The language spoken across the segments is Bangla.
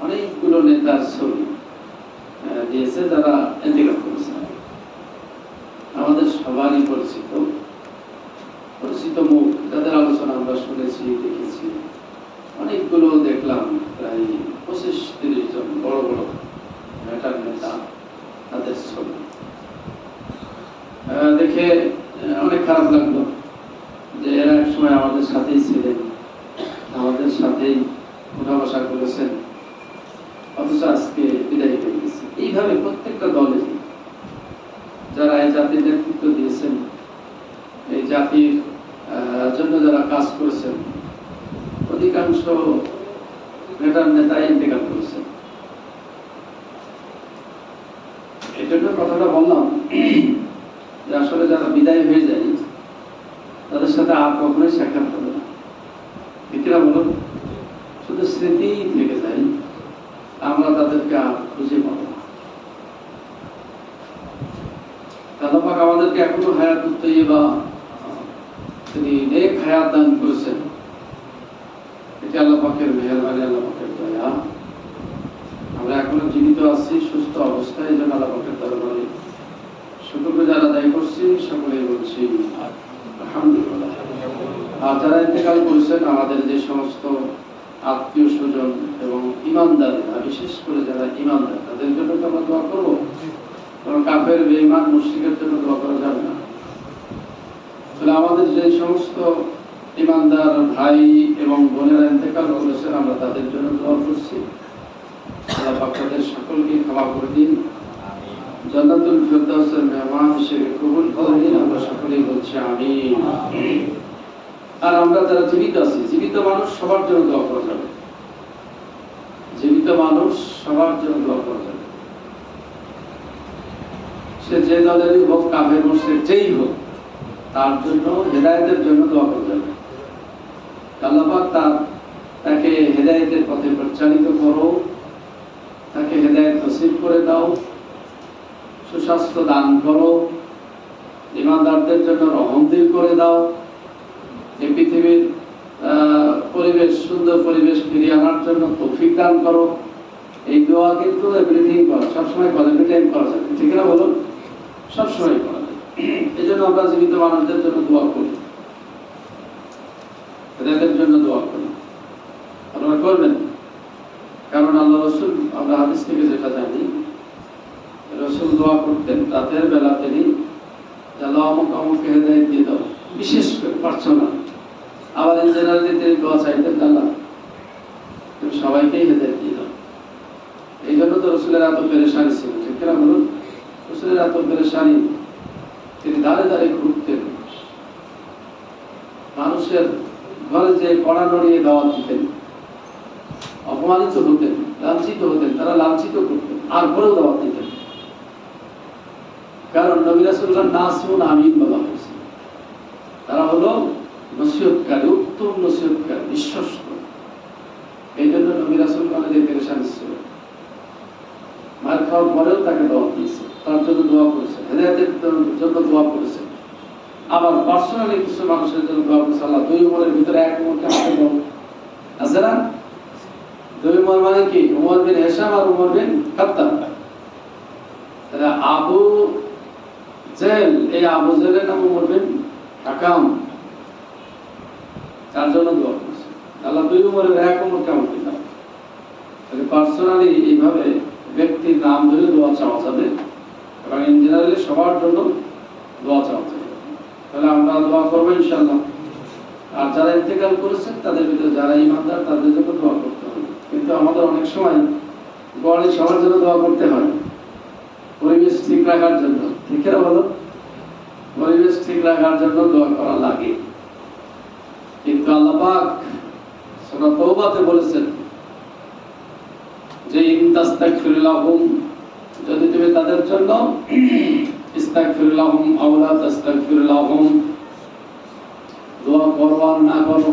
অনেকগুলো নেতার ছবি দিয়েছে যারা ইন্তেকাল করেছে। আমাদের সবারই পরিচিত মুখ, যাদের আলোচনা আমরা শুনেছি, দেখেছি। অনেকগুলো দেখলাম, প্রায় 25-30 জন বড় বড় নেতার নেতা, তাদের ছবি দেখে অনেক খারাপ লাগলো যে এরা এক সময় আমাদের সাথেই ছিলেন, আমাদের সাথেই উঠা বসা করেছেন, অথচ আজকে বিদায় হয়ে গেছে। এইভাবে প্রত্যেকটা দলে যারা এই জাতির নেতৃত্ব দিয়েছেন, এই জাতির জন্য যারা কাজ করেছেন, অধিকাংশ নেতার নেতাই ইন্তেকাল করেছেন। এই জন্য কথাটা বললাম যে আসলে যারা বিদায় হয়ে যায় তাদের সাথে আর কখনোই সাক্ষাৎ হবে না, ঠিকরা বলুন, শুধু স্মৃতি থেকে যায়, আমরা তাদেরকে আর খুঁজে পাবো না। আল্লাহ পাক আমাদেরকে এখনো হায়াতুত তাইয়্যিবা, তিনি নেক হায়াত দান করেছেন। এটা আল্লাহ পাকের মেহেরবানি, আল্লাহ পাকের দয়া। আমরা এখনো জীবিত আছি, সুস্থ অবস্থায়, এই জন্য আল্লাহ পাকের দরবারে শুকরগুজার আদায় করছি, সকলেই বলছি আলহামদুলিল্লাহ। আর যারা ইন্তেকাল করেছেন, আমাদের যে সমস্ত আত্মীয় স্বজন এবং ইমানদারেরা, বিশেষ করে যারা ইমানদার, তাদের জন্য তো আমরা দোয়া করবো। কারণ কাফের, বেঈমান, মুশরিকের জন্য দোয়া করা যাবে না। তাহলে আমাদের যে সমস্ত ইমানদার ভাই এবং বোনেরা ইন্তেকাল করেছেন, আমরা তাদের জন্য দোয়া করছি। আল্লাহ পাক তাদের সকলকে ক্ষমা করে দিন, জান্নাতুল ফেরদাউসের মেহমান হিসেবে কবুল করে দিন। আমরা সকলেই বলছি আমিন। আর আমরা যারা জীবিত আছি, জীবিত মানুষ সবার জন্য দোয়া করা যাবে, জীবিত মানুষ সবার জন্য দোয়া করা যাবে। সে যে দলেরই হোক, কাফের মুশরিক যেই হোক, তার জন্য হেদায়েতের জন্য দোয়া করা যাবে। আল্লাহ পাক তাকে হেদায়েতের পথে পরিচালিত করো, তাকে হেদায়েত নসিব করে দাও, সুস্বাস্থ্য দান করো, ইমানদারদের জন্য রহমদিল করে দাও, এই পৃথিবীর পরিবেশ, সুন্দর পরিবেশ ফিরিয়ে আনার জন্য তৌফিক দান করো। এই দোয়া কিন্তু এভরিথিং করা, সবসময় করা, এভরি টাইম করা যাবে, ঠিক না বলুন? সবসময় করা যাবে। এই জন্য আমরা জীবিত মানুষদের জন্য দোয়া করি, এদের জন্য দোয়া করি। আপনারা করবেন, কারণ আল্লাহ রসুল, আমরা হাদিস থেকে যেটা জানি, রসুল দোয়া করতেন রাতের বেলা, তিনি আল্লাহ আমাকে হেদায়েত দিয়ে দাও, বিশেষ করে পার্সোনাল। আবার জেনারেলি তিনি দোয়া চাইতেন, আল্লাহ তুমি সবাইকেই হেদায়েত দিয়ে দাও। এই জন্য তো রসুলের এত পেরেশানি ছিল, ঠিক না বলুন? রসুলের এত পেরেশানি, তিনি দাঁড়ে দাঁড়িয়ে ঘুরতেন, মানুষের ঘরে যে কড়া নড়িয়ে দাওয়াত দিতেন, অপমানিত হতেন, লাঞ্ছিত হতেন, তারা লাঞ্ছিত করতেন, আর ঘরেও দাওয়াত দিতেন। কারণ নবী রাসূলুল্লাহ নাসুন আমিন বলা হয়েছে, তারা হলো নসিহতকারী, উত্তম নসিহতকারী, বিশ্বস্ত। এই জন্য নবী রাসূলগণ যে পেরেশানি ছিল, মার খাওয়ার পরেও তাকে দাওয়াত দিয়েছে, তার জন্য দোয়া করেছে, হেদায়েতের জন্য দোয়া করেছে। আবার পার্সোনালি কিছু মানুষের জন্য দোয়া করেছে, আল্লাহ 2 উমরের ভিতরে 1 উমরকে আমাকে দাও, আছে না? 2 উমর মানে কি? উমর বিন হিশাম আর উমর বিন খাত্তাব। তাহলে আবু জেল, এই আবু জেলের নাম উমর বিন হাকাম, তার জন্য দোয়া করেছে, আল্লাহ 2 উমরের 1 উমরকে আমাকে দাও। তাহলে পার্সোনালি এইভাবে ব্যক্তির নাম ধরে দোয়া চাওয়া যাবে, এবং ইন জেনারেলি সবার জন্য দোয়া চাওয়া যাবে। তাহলে আমরা দোয়া করবো ইনশাআল্লাহ। আর যারা ইন্তেকাল করেছেন, তাদের ভিতরে যারা ইমানদার, তাদের জন্য দোয়া করতে হবে। কিন্তু আমাদের অনেক সময় গড়ে সবার জন্য দোয়া করতে হয়, পরিবেশ ঠিক রাখার জন্য, ঠিক না বলো? পরিবেশ ঠিক রাখার জন্য দোয়া করা লাগে। কিন্তু আল্লাহ পাক সূরা তাওবাতে বলেছেন যে ইন তাস্তাগফির লাহুম, যদি তুমি তাদের জন্য ইস্তাগফির লাহুম আও লা তাস্তাগফির লাহুম, দোয়া করো আর না করো,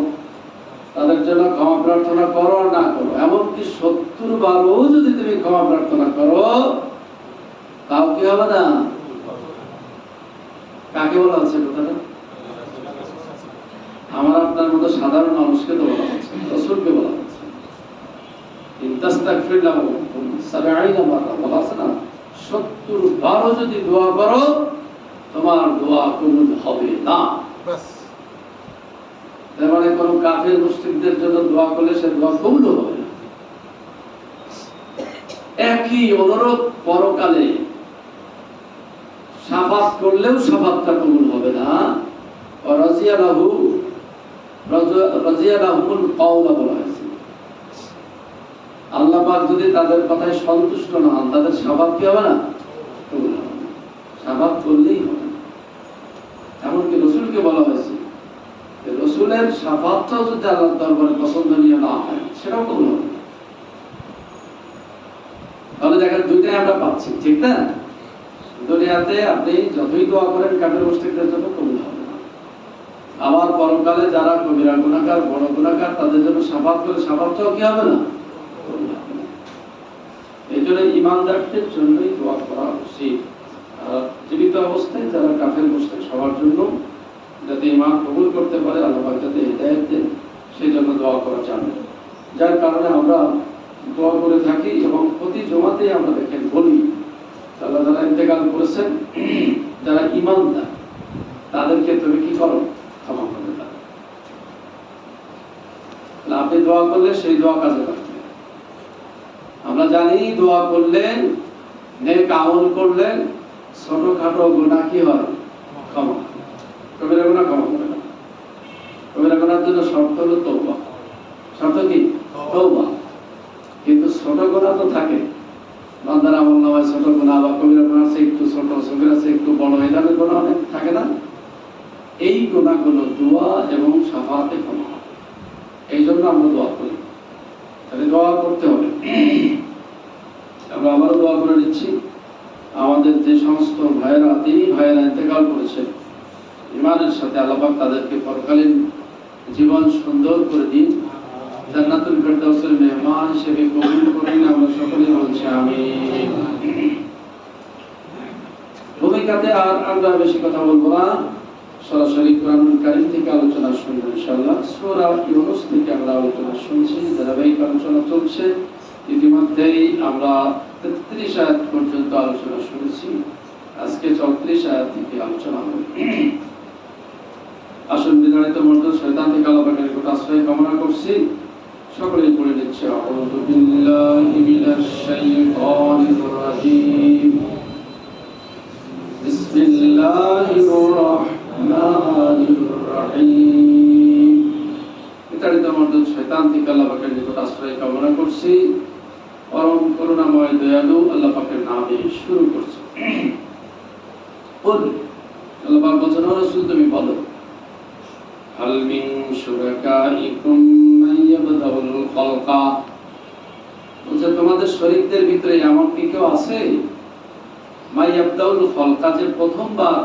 তাদের জন্য ক্ষমা প্রার্থনা করো আর না করো, এমনকি 70 বারও যদি তুমি ক্ষমা প্রার্থনা করো, তাও কি হবে না? কাকে বলা হচ্ছে কথাটা? আমার আপনার মতো সাধারণ মানুষকে তো বলা হচ্ছে, রাসূলকে বলা হচ্ছে। ইনতাস্তাগফির লাহুম 70 মাররা, বলা আছে না 70 বারও যদি দোয়া করো তোমার দোয়া কবুল হবে না। বাস, তার মানে কোন কাফের মুশরিকদের জন্য দোয়া করলে সে দোয়া কবুল হবে না। একই অনুরূপ পরকালে শাফাত করলেও শাফাতটা কবুল হবে না। রাজিয়া লাহুল কওলা বলা হয়েছে। আল্লাহ পাক যদি তাদের কথায় সন্তুষ্ট না হন তাদের শাফাত কি হবে না? কবুল হবে না। শাফাত করলেই হবে না। এমনকি রাসূলকে বলা হয়েছে রাসূলের শাফাতটাও যদি আল্লাহর দরবারে পছন্দনীয় না হয় সেটাও কবুল হবে না। তাহলে দেখেন দুইটাই আমরা পাচ্ছি, ঠিক না? দুনিয়াতে আপনি যতই দোয়া করেন কাফের মুশরিকদের জন্য কবুল হবে না। আবার পরকালে যারা কবিরা গুনাহগার বড় গুনাহগার তাদের জন্য শাফাত করে শাফাতটাও কি হবে না? কবুল হবে না। এইজন্য ঈমানদারদের জন্যই দোয়া করা উচিত। আর জীবিত অবস্থায় যারা কাফের মুশরিক সবার জন্য যাতে ঈমান কবুল করতে পারে আল্লাহ পাক যাতে হিদায়াত দেন সেই জন্য দোয়া করা যাবে। যার কারণে আমরা দোয়া করে থাকি এবং প্রতি জমাতেই আমরা দেখেন বলি আল্লাহ যারা ইন্তেকাল করেছেন যারা ঈমানদার তাদেরকে তুমি কি করো? ক্ষমা করে দাও। আপনি দোয়া করলে সেই দোয়া কাজে লাগবে। আমরা জানি দোয়া করলেন নেক আমল করলেন ছোটখাটো গুনাহ কি হয়? ক্ষমা। কবিরা গুনাহ ক্ষমা করে না। কবিরা গুনার জন্য শর্ত হলো তওবা। শর্ত কি? তওবা। কিন্তু ছোট গুনাহ তো থাকে, বান্দার আমল নামায় ছোট গুনাহ বা কবিরা গুনাহ আছে একটু ছোট, সগীরা আছে একটু বড়, এই ধরনের গুনাহ অনেক থাকে না? এই গুনাহগুলো দোয়া এবং শাফাতে ক্ষমা হয়। এই জন্য আমরা দোয়া করি। তাহলে দোয়া করতে হবে। আমরা আবারও দোয়া করে নিচ্ছি আমাদের যে সমস্ত ভাইয়েরা ইন্তেকাল করেছেন ঈমানের সাথে আল্লাহ পাক তাদেরকে পরকালীন জীবন সুন্দর করে দিন, জান্নাতুল ফেরদাউসের মেহমান হিসেবে কবুল করেন। আমরা সকলেই বলছি আমিন। ভূমিকাতে আর আমরা বেশি কথা বলবো না, সরাসরি কোরআনুল কারীম থেকে আলোচনা শুনবো ইনশাআল্লাহ। সূরা ইউনূস থেকে আমরা আলোচনা শুনছি, ধারাবাহিক আলোচনা চলছে। ইতিমধ্যেই আমরা 33 আয়াত পর্যন্ত আলোচনা শুনেছি, আজকে 34 আয়াত থেকে আলোচনা হবে। আসল বিধানিত মর্দ শয়তান থেকে আল্লাহ পাকের নিকট আশ্রয় কামনা করছি। সকলেই পড়ে নিচ্ছে আউযু বিল্লাহি মিনাশ শাইতানির রাজীম। বিসমিল্লাহির রাহমানির রাহিম। বিতাড়িত মর্দ শয়তান থেকে আল্লাহ পাকের নিকট আশ্রয় কামনা করছি। পরম করুণাময় দয়ালু আল্লাহ পাকের নামে শুরু করছি। আল্লাহ পাক বলেন, রাসূল তুমি বলো, হাল মিন শুরাকাইকুম মান ইয়াবদাউল খালকা, বলছে তোমাদের শরীকদের ভিতরে এমন কি কেউ আছে মান ইয়াবদাউল খালকা, যে প্রথমবার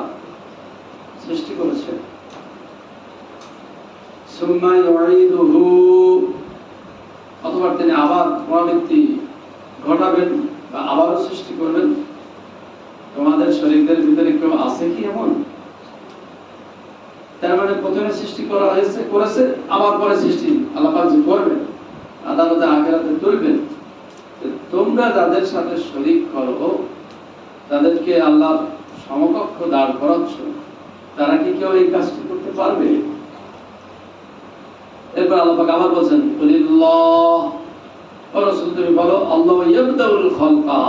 সৃষ্টি করেছে, সুম্মা ইউঈদুহু, অথবা তিনি আবার পুনরাবৃত্তি ঘটাবেন বা আবারও সৃষ্টি করবেন। তোমাদের শরীকদের ভিতরে কেউ আছে কি এমন? তার মানে প্রথমে সৃষ্টি করা হয়েছে, করেছে, আবার পরে সৃষ্টি আল্লাহ পাক যে করবেন, আদালতে আখিরাতে তুলবেন। তোমরা যাদের সাথে শরীক করো তাদেরকে আল্লাহ সমকক্ষ দাঁড় করাচ্ছ, তারা কি কেউ এই কাজটি করতে পারবে? এরপর আল্লাহ পাক আবার বলছেন, কুলিল্লাহ, ও রাসূল তুমি বলো, আল্লাহু ইয়াবদাউল খালকা,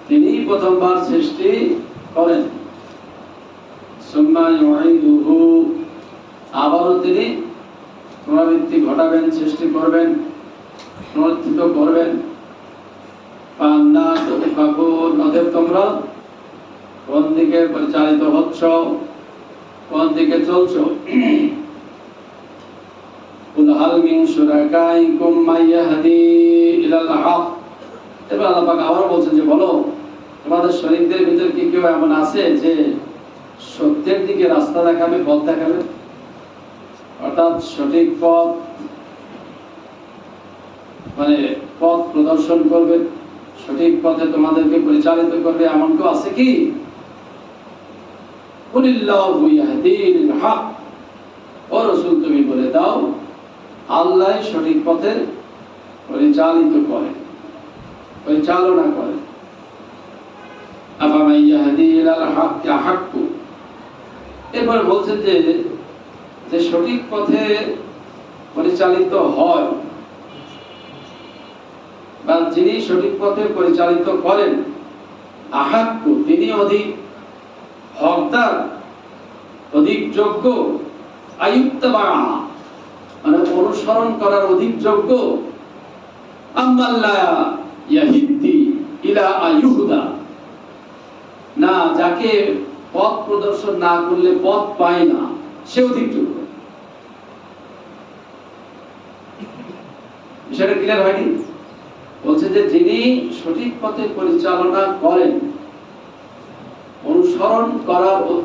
তিনি প্রথমবার সৃষ্টি করেন, সুম্মা ইউঈদুহু, আবারও তিনি পুনরাবৃত্তি ঘটাবেন, সৃষ্টি করবেন, পুনরুত্থিত করবেন। ফান্না তুফাকুন, অতএব তোমরা কোন দিকে পরিচালিত হচ্ছ, কোন দিকে চলছো? কুল হাল মিন শুরাকাইকুম মান ইয়াহদি ইলাল হক, এবার আল্লাহ পাক আবার বলছেন যে বলো, তোমাদের শরীকদের ভিতর কি কেউ এমন আছে যে সত্যের দিকে রাস্তা দেখাবে, পথ দেখাবে, অর্থাৎ সঠিক পথ, মানে পথ প্রদর্শন করবে, সঠিক পথে তোমাদেরকে পরিচালিত করবে, এমন কেউ আছে কি? কুলিল্লাহু ইয়াহদিল হক, ও রাসূল তুমি বলে দাও, আল্লাহ সঠিক পথে পরিচালিত করেন, পরিচালনা করেন। আফামান ইয়াহদি ইলাল হাক্কি আহাক্কু, এরপর বলছেন যে সঠিক পথে পরিচালিত হয় বা যিনি সঠিক পথে পরিচালিত করেন, আহাক্কু, তিনি অধিক হকদার, অধিক যোগ্য, আয়ুত্তবা, মানে অনুসরণ করার অধিক যোগ্য, আম্মাল্লা ইয়াহিদ্দি ইলা আয়ুহুদা, না যাকে পথ প্রদর্শন না করলে পথ পায় না, সে অধিক যোগ্য। বিষয়টা ক্লিয়ার হয়নি? বলছে যে যিনি সঠিক পথে পরিচালনা করেন,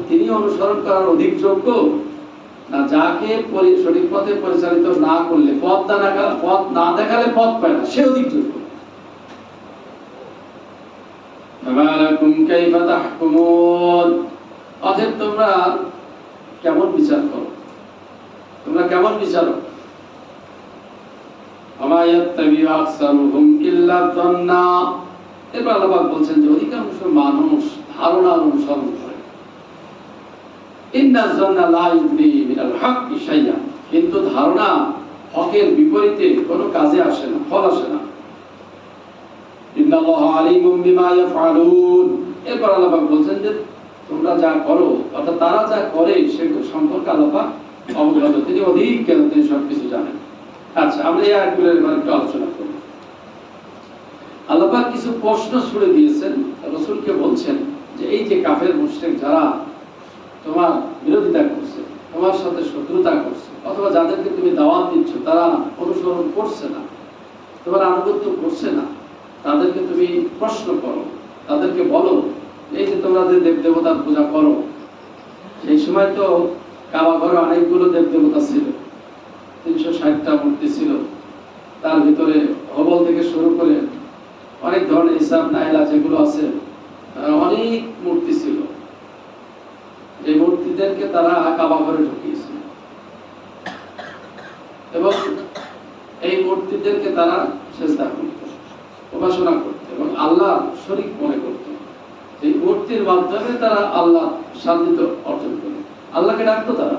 তিনি অনুসরণ করার অধিক যোগ্য, না যাকে সঠিক পথে পরিচালিত না করলে পথ না দেখালে পথ পায় না, সে অধিক যোগ্য। অতএব তোমরা কেমন বিচার করো, তোমরা কেমন বিচারক? এরপর আল্লাহ বলছেন যে অধিকাংশ মানুষ ধারণার অনুসরণ করে। কিন্তু ধারণা হকের বিপরীতে কোনো কাজে আসে না, ফল আসে না। এরপর আল্লাহ বলছেন যে তোমরা যা করো, অর্থাৎ তারা যা করে সে সম্পর্কে আল্লাহ অবগত, তিনি অধিক জ্ঞান, তিনি সবকিছু জানেন। আচ্ছা, আমরা এই আয়াতগুলোর এবার একটু আলোচনা করব। আল্লাহ পাক কিছু প্রশ্ন ছুড়ে দিয়েছেন, রাসূলকে বলছেন যে এই যে কাফের মুশরিক যারা তোমার বিরোধিতা করছে, তোমার সাথে শত্রুতা করছে, অথবা যাদেরকে তুমি দাওয়াত দিচ্ছ তারা অনুসরণ করছে না, তোমার আনুগত্য করছে না, তাদেরকে তুমি প্রশ্ন করো, তাদেরকে বলো এই যে তোমরা যে দেব দেবতার পূজা করো, সেই সময় তো কাবা ঘরে অনেকগুলো দেব দেবতা ছিল, 360টা মূর্তি ছিল, তার ভিতরে হবল থেকে শুরু করে অনেক ধরনের হিসাব নাইলা যেগুলো আছে, অনেক মূর্তি ছিল। এই মূর্তিদেরকে তারা কাবা ঘরে ঢুকিয়েছিল এবং এই মূর্তিদেরকে তারা সেজদা করত, উপাসনা করত এবং আল্লাহ শরীক মনে করত। এই মূর্তির মাধ্যমে তারা আল্লাহ সান্নিধ্য অর্জন করে, আল্লাহকে ডাকতো তারা।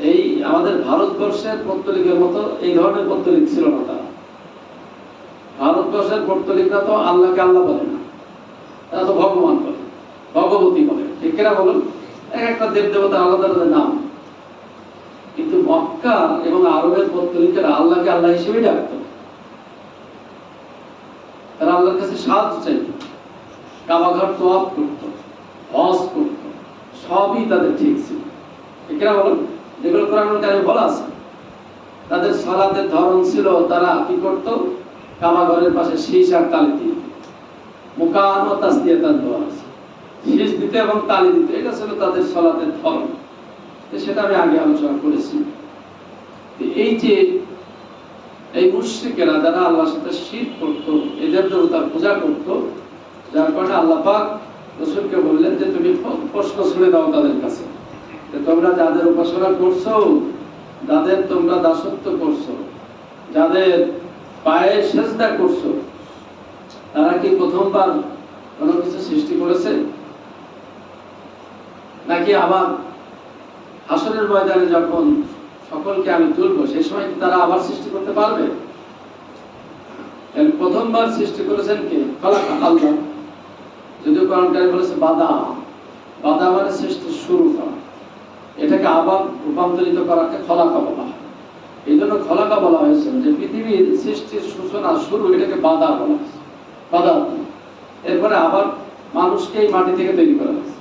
এই আমাদের ভারতবর্ষের পৌত্তলিকের মতো এই ধরনের পৌত্তলিক ছিল না তারা। ভারতবর্ষের পৌত্তলিকরা তো আল্লাহকে আল্লাহ বলে না, তারা তো ভগবান বলে, ভগবতী বলে, ঠিক কিনা বলুন? এক একটা দেব দেবতা আলাদা আলাদা নাম। কিন্তু মক্কা এবং আরবের পৌত্তলিকেরা আল্লাহকে আল্লাহ হিসেবে ডাকত, তারা আল্লাহর কাছে সাহায্য চাইত, কাবা ঘর তওয়াফ করত, হজ করত, সবই তাদের ঠিক ছিল, ঠিক কিনা বলুন? যেগুলো কোরআনুল কারিমে বলা আছে। তাদের সালাতের ধরন ছিল, তারা কি করত? কাবা ঘরের পাশে শীষ আর তালি দিয়ে মুকান ও তাসদিয়াতান দোয়া আছে, শীষ দিতে এবং তালি দিতে, এটা ছিল তাদের সালাতের ধরন। সেটা আমি আগে আলোচনা করেছি। এই যে এই মুশরিকেরা যারা আল্লাহর সাথে শিরক করত, এদের দেবতার পূজা করত, যার কারণে আল্লাহ পাক রাসূলকে বললেন যে তুমি প্রশ্ন ছুড়ে দাও তাদের কাছে, তোমরা যাদের উপাসনা করছো, যাদের তোমরা দাসত্ব করছো, যাদের পায়ে সেজদা করছো, তারা কি প্রথমবার কোনো কিছু সৃষ্টি করেছে? নাকি আবার হাসরের ময়দানে যখন সকলকে আমি তুলবো সেই সময় কি তারা আবার সৃষ্টি করতে পারবে? প্রথমবার সৃষ্টি করেছেন কে? খালাকা, আল্লাহ। যদিও কোরআন কারীম বলেছে বাদা, বাদা মানে সৃষ্টি শুরু করা, এটাকে আবার রূপান্তরিত করাকে খলাকা বলা হয়। এই জন্য খলাকা বলা হয়েছে যে পৃথিবীর সৃষ্টির সূচনা শুরু, এটাকে বাদা বলা হয়েছে, বাদা। এরপরে আবার মানুষকে এই মাটি থেকে তৈরি করা হয়েছে।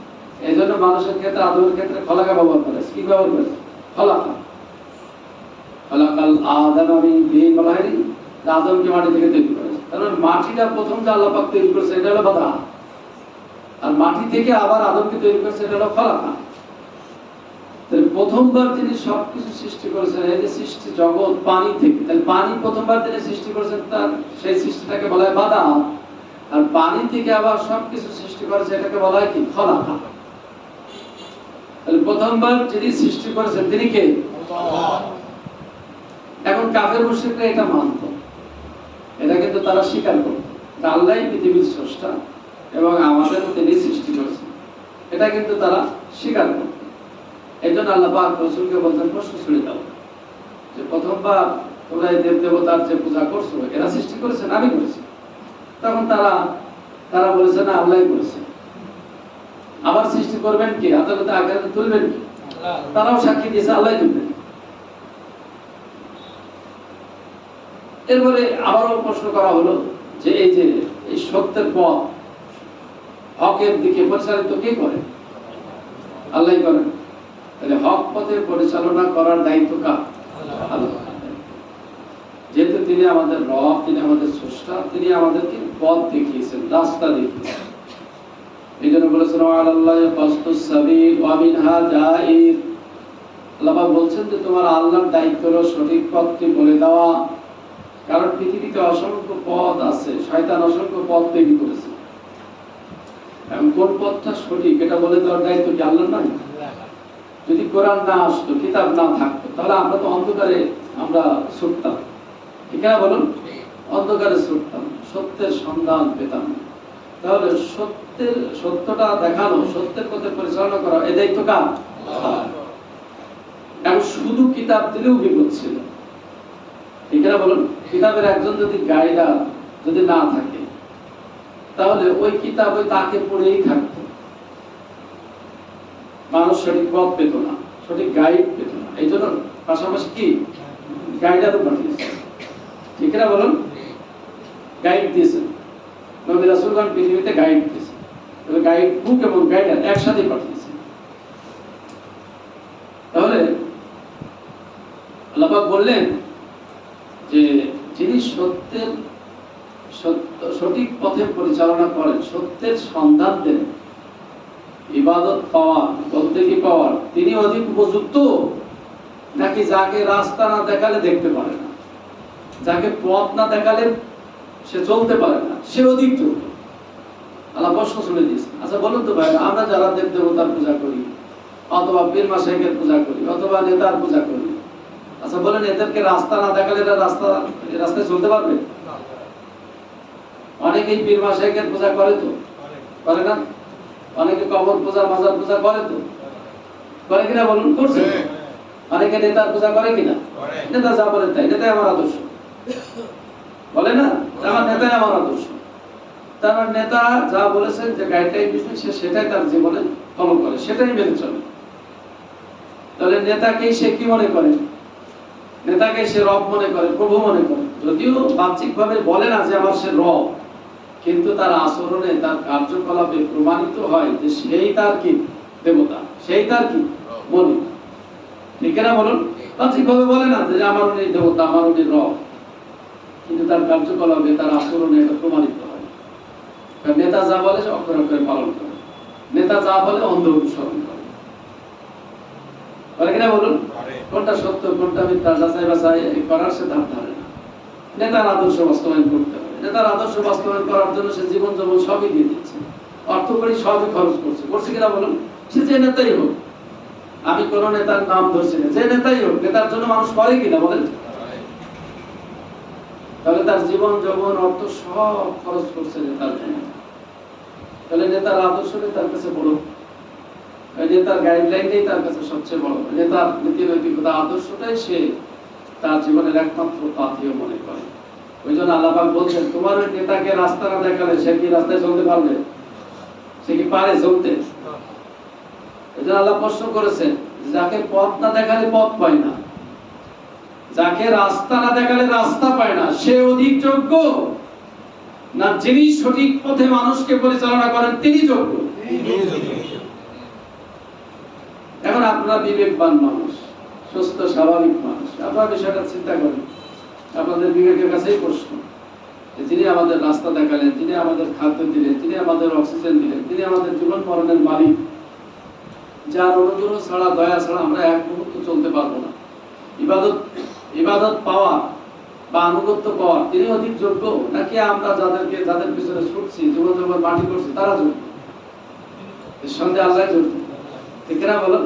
এই জন্য মানুষের ক্ষেত্রে, আদমের ক্ষেত্রে খলাকা ব্যবহার করা হয়েছে। কি ব্যবহার করেছে? খলাকা। খলাকাল আদম মিন তিন বলা হয়নি? আদমকে মাটি থেকে তৈরি করেছে। কারণ মাটিটা প্রথম যে আল্লাহ পাক তৈরি করেছে এটা হলো বাদা, আর মাটি থেকে আবার আদমকে তৈরি করেছে এটা হলো খলাকা। প্রথমবার তিনি সবকিছু সৃষ্টি করেছেন, এই যে সৃষ্টি জগৎ পানি থেকে, তাহলে পানি প্রথমবার তিনি সৃষ্টি করেছেন, তার সেই সৃষ্টিটাকে বলা হয় বাদা। আর পানি থেকে আবার সবকিছু সৃষ্টি করেছে, এটাকে বলা হয় কি? খলাকা। তাহলে প্রথমবার যিনি সৃষ্টি করেছেন তিনি কে? এখন কাফের মুশরিকরা এটা মানত তারা স্বীকার করত যে আল্লাহই পৃথিবীর স্রষ্টা এবং আমাদের তিনি সৃষ্টি করেছেন, এটা কিন্তু তারা স্বীকার করত। এই জন্য আল্লাহ পাক রাসূলকে বলতেন প্রশ্ন ছুড়ে দাও যে প্রথমবার তোমরা এই দেব দেবতার যে পূজা করছো এরা সৃষ্টি করেছেন আমি করেছি? তখন তারা বলেছে না আল্লাহই করেছে। আবার সৃষ্টি করবেন কি, আদালতে আখিরাতে তুলবেন কি? তারাও সাক্ষী দিয়েছে আল্লাহই তুলবেন। এরপরে আবারও প্রশ্ন করা হলো যে এই সত্যের পথ হকের দিকে পরিচালিত কে করে? আল্লাহই করেন। তাহলে হক পথে পরিচালনা করার দায়িত্ব কার? আল্লাহ। যেহেতু তিনি আমাদের রব, তিনি আমাদের স্রষ্টা, তিনি আমাদেরকে পথ দেখিয়েছেন, রাস্তা দেখিয়েছেন। এই জন্য বলেছেন আল্লাহ কাসতুস সাবিল ওয়া মিনহা জাইর। আল্লাহ বলছেন যে তোমার আল্লাহর দায়িত্ব হলো সঠিক পথটি বলে দেওয়া, কারণ পৃথিবীতে অসংখ্য পথ আছে, শয়তান অসংখ্য পথ তৈরি করেছে। এখন কোন পথটা সঠিক এটা বলে দেওয়ার দায়িত্ব কি আল্লাহর নয়? যদি কোরআন না আসতো, কিতাব না থাকতো, তাহলে আমরা তো অন্ধকারে আমরা ছুটতাম, ঠিক না বলুন? অন্ধকারে ছুটতাম, সত্যের সন্ধান পেতাম। তাহলে সত্যটা দেখানো, সত্যের পথে পরিচালনা করা এই দায়িত্ব কার? এখন শুধু কিতাব দিলেও বিপদ ছিল, ঠিক না বলুন? কিতাবের একজন যদি গাইডার যদি না থাকে, তাহলে ওই কিতাব ওই তাকে পড়েই থাকতো, মানুষ সঠিক পথ পেত না, সঠিক গাইড পেত না। এই জন্য পাশাপাশি কি গাইডারও পাঠিয়েছে, ঠিক না বলুন? গাইড দিয়েছেন নবী রাসূলগণ, পৃথিবীতে গাইড দিয়েছে, গাইড বুক এবং গাইডার একসাথে পাঠিয়েছে। তাহলে আল্লাহ পাক বললেন যে যিনি সঠিক পথে পরিচালনা করেন, সত্যের সন্ধান দেন, ইবাদত পাওয়ার বলতে কি পাওয়ার, তিনি অধিক উপযুক্ত নাকি যাকে রাস্তা না দেখালে দেখতে পারে না, যাকে পথ না দেখালে সে চলতে পারে না, সে অধিক যোগ্য? আল্লাহ প্রশ্ন শুনে দিয়েছে। আচ্ছা বলুন তো ভাই, আমরা যারা দেব দেবতার পূজা করি, অথবা পীর মাশায়েখের পূজা করি, অথবা নেতার পূজা করি, আচ্ছা বলেন এদেরকে রাস্তা না দেখালে এরা রাস্তায় চলতে পারবে? অনেকেই পীর মাশায়েখের পূজা করে তো, করে না? অনেকে কবর পূজা, মাজার পূজা করে তো, করে কিনা বলুন? করছে। অনেকে নেতার পূজা করে কিনা? নেতা যা বলে তাই, নেতাই আমার আদর্শ বলে না, আমার নেতাই আমার আদর্শ। তার নেতা যা বলেছেন, যে গাইডলাইন দিয়েছেন, সে সেটাই তার জীবনে ফলো করে, সেটাই মেনে চলে। তাহলে নেতাকে সে কি মনে করে? নেতাকে সে রব মনে করে, প্রভু মনে করে। যদিও বাহ্যিকভাবে বলে না যে আমার সে রব, কিন্তু তার আচরণে, তার কার্যকলাপে প্রমাণিত হয় যে সেই তার কি দেবতা, সেই তার কি বলি, ঠিক না বলুন? বাহ্যিকভাবে বলে না যে আমার উনি দেবতা, আমার উনি রব, কিন্তু তার কার্যকলাপে, তার আচরণে এটা প্রমাণিত হয়। কারণ নেতা যা বলে সে অক্ষরে অক্ষরে পালন করে, নেতা যা বলে অন্ধ অনুসরণ করে, বলে কিনা বলুন? কোনটা সত্য কোনটা মিথ্যা যাচাই বাছাই করার সে ধার ধারে না। নেতার আদর্শ বাস্তবায়ন করতে হবে, নেতার আদর্শ বাস্তবায়ন করার জন্য সে জীবন যৌবন সবই দিয়ে দিচ্ছে, অর্থ করি সবই খরচ করছে কিনা বলুন? সে যে নেতাই হোক, আমি কোন নেতার নাম ধরছি না, যে নেতাই হোক, নেতার জন্য মানুষ করে কিনা বলেন? তাহলে তার জীবন যৌবন অর্থ সব খরচ করছে নেতার জন্য। তাহলে নেতার আদর্শটাই তার কাছে বড়, নেতার গাইডলাইনটাই তার কাছে সবচেয়ে বড়, নেতার নীতি নৈতিকতা আদর্শটাই সে তার জীবনের একমাত্র পাথেয় মনে করে। ওই জন্য আল্লাহ পাক বলছেন, তোমার ওই নেতাকে রাস্তা না দেখালে সে কি রাস্তায় চলতে পারবে? সে কি পারে চলতে? এই জন্য আল্লাহ প্রশ্ন করেছেন, যাকে পথ না দেখালে পথ পায় না, যাকে রাস্তা না দেখালে রাস্তা পায় না, সে অধিক যোগ্য না যিনি সঠিক পথে মানুষকে পরিচালনা করেন তিনি যোগ্য? এখন আপনারা বিবেকবান মানুষ, সুস্থ স্বাভাবিক মানুষ, আপনারা বিষয়টা চিন্তা করেন। আপনাদের বিবেকের কাছেই প্রশ্ন, যিনি আমাদের রাস্তা দেখালেন, যিনি আমাদের খাদ্য দিলেন, যিনি আমাদের অক্সিজেন দিলেন, তিনি আমাদের জীবন মরণের মালিক, যার অনুগ্রহ ছাড়া, দয়া ছাড়া আমরা এক মুহূর্ত চলতে পারবো না। ইবাদত পাওয়া বা আনুগত্য পাওয়া তিনি অধিক যোগ্য নাকি আমরা যাদের পিছনে ছুটছি, জীবন যৌবন মাটি করছি, তারা যোগ্য? সন্দেহ আল্লাহ যোগ্য, ঠিক না বলো?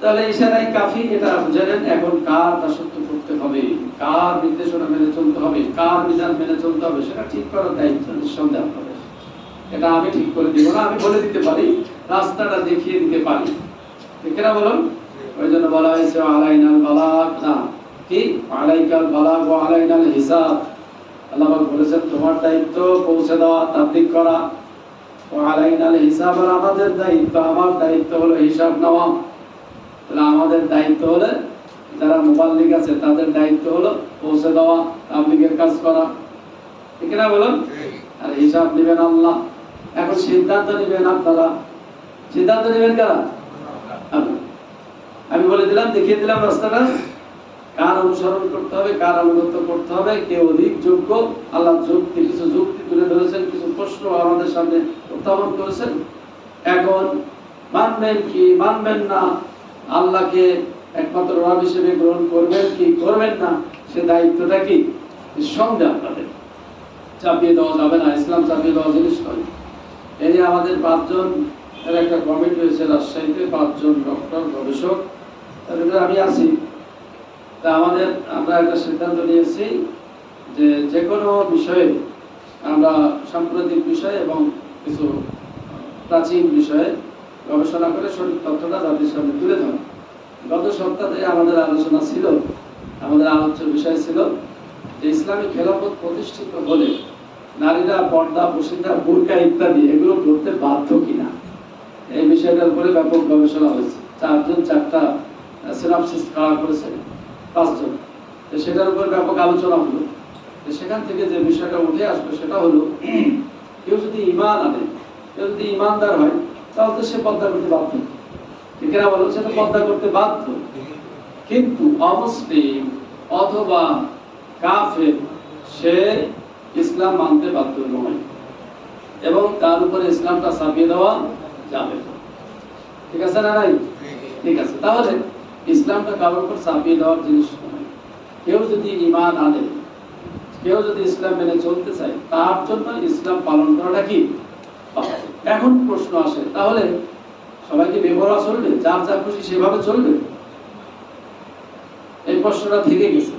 তাহলে ইশারাই কাফি, এটা বুঝে নেন। এখন কার দাসত্ব করতে হবে, কার নির্দেশনা মেনে চলতে হবে, কার বিধান মেনে চলতে হবে, সেটা ঠিক করার দায়িত্ব নিঃসন্দেহে আপনাদের। এটা আমি ঠিক করে দিব না, আমি বলে দিতে পারি, রাস্তাটা দেখিয়ে দিতে পারি, ঠিক না বলুন? ওই জন্য বলা হয়েছে আলাইনাল বালাগ, না কি আলাইকাল বালাগ ওয়া আলাইনাল হিসাব। আল্লাহ পাক বলেছেন তোমার দায়িত্ব পৌঁছে দেওয়া, তাবলীগ করা, ওয়া আলাইনাল হিসাব, আর আমাদের দায়িত্ব, আমার দায়িত্ব হলো হিসাব নেওয়া। তাহলে আমাদের দায়িত্ব হলো, যারা মুবাল্লিগ আছে তাদের দায়িত্ব হলো পৌঁছে দেওয়া, তাবলীগের কাজ করা, ঠিক না বলুন? আর হিসাব নেবেন আল্লাহ। এখন সিদ্ধান্ত নেবেন আপনারা, সিদ্ধান্ত নেবেন কারা? আমি বলে দিলাম, দেখিয়ে দিলাম রাস্তাটা, কার অনুসরণ করতে হবে, কার আনুগত্য করতে হবে, কে অধিক যোগ্য। আল্লাহ কিছু যুক্তি তুলে ধরেছেন, কিছু প্রশ্ন আমাদের সামনে উত্থাপন করেছেন। এখন মানবেন কি মানবেন না, আল্লাহকে একমাত্র রব হিসেবে গ্রহণ করবেন কি করবেন না, সে দায়িত্বটা কি সঙ্গে আপনাদের, চাপিয়ে দেওয়া যাবে না। ইসলাম চাপিয়ে দেওয়া জিনিস নয়। এই যে আমাদের 5 জন এর একটা কমিটি হয়েছে রাজশাহীতে, 5 জন ডক্টর গবেষক, তার ভিতরে আমি আছি। তা আমরা একটা সিদ্ধান্ত নিয়েছি যে যে কোনো বিষয়ে আমরা সাম্প্রতিক বিষয় এবং কিছু প্রাচীন বিষয়ে গবেষণা করে সঠিক তথ্যটা জাতির সামনে তুলে ধরা। গত সপ্তাহে আমাদের আলোচনা ছিল, আমাদের আলোচ্য বিষয় ছিল যে ইসলামী খেলাফত প্রতিষ্ঠিত হলে নারীরা পর্দা, পশিদা, বুরকা ইত্যাদি এগুলো করতে বাধ্য কিনা, এই বিষয়টার উপরে ব্যাপক গবেষণা হয়েছে। 4 জন 4টা সিনপসিস করা করেছে, 5 জন। সেটার উপর ব্যাপক আলোচনা হলো। সেখান থেকে যে বিষয়টা উঠে আসবে সেটা হলো, কেউ যদি ঈমান আনে, কেউ যদি ঈমানদার হয়, তাহলে তো সে পর্দা করতে বাধ্য, ঠিক না বলো? সে তো পর্দা করতে বাধ্য। কিন্তু অমুসলিম অথবা কাফের, সে ইসলাম মানতে বাধ্য নয় এবং তার উপরে ইসলামটা চাপিয়ে দেওয়া যাবে, ঠিক আছে না? নাই? ঠিক আছে। তাহলে ইসলামটা কারোর উপর চাপিয়ে দেওয়ার জিনিস নয়। কেউ যদি ঈমান আনে, কেউ যদি ইসলাম মেনে চলতে চায়, তার জন্য ইসলাম পালন করাটা কি। এখন প্রশ্ন আসে, তাহলে সবাইকে বেপরোয়া চলবে, যার যা খুশি সেভাবে চলবে? এই প্রশ্নটা থেকে গেছে।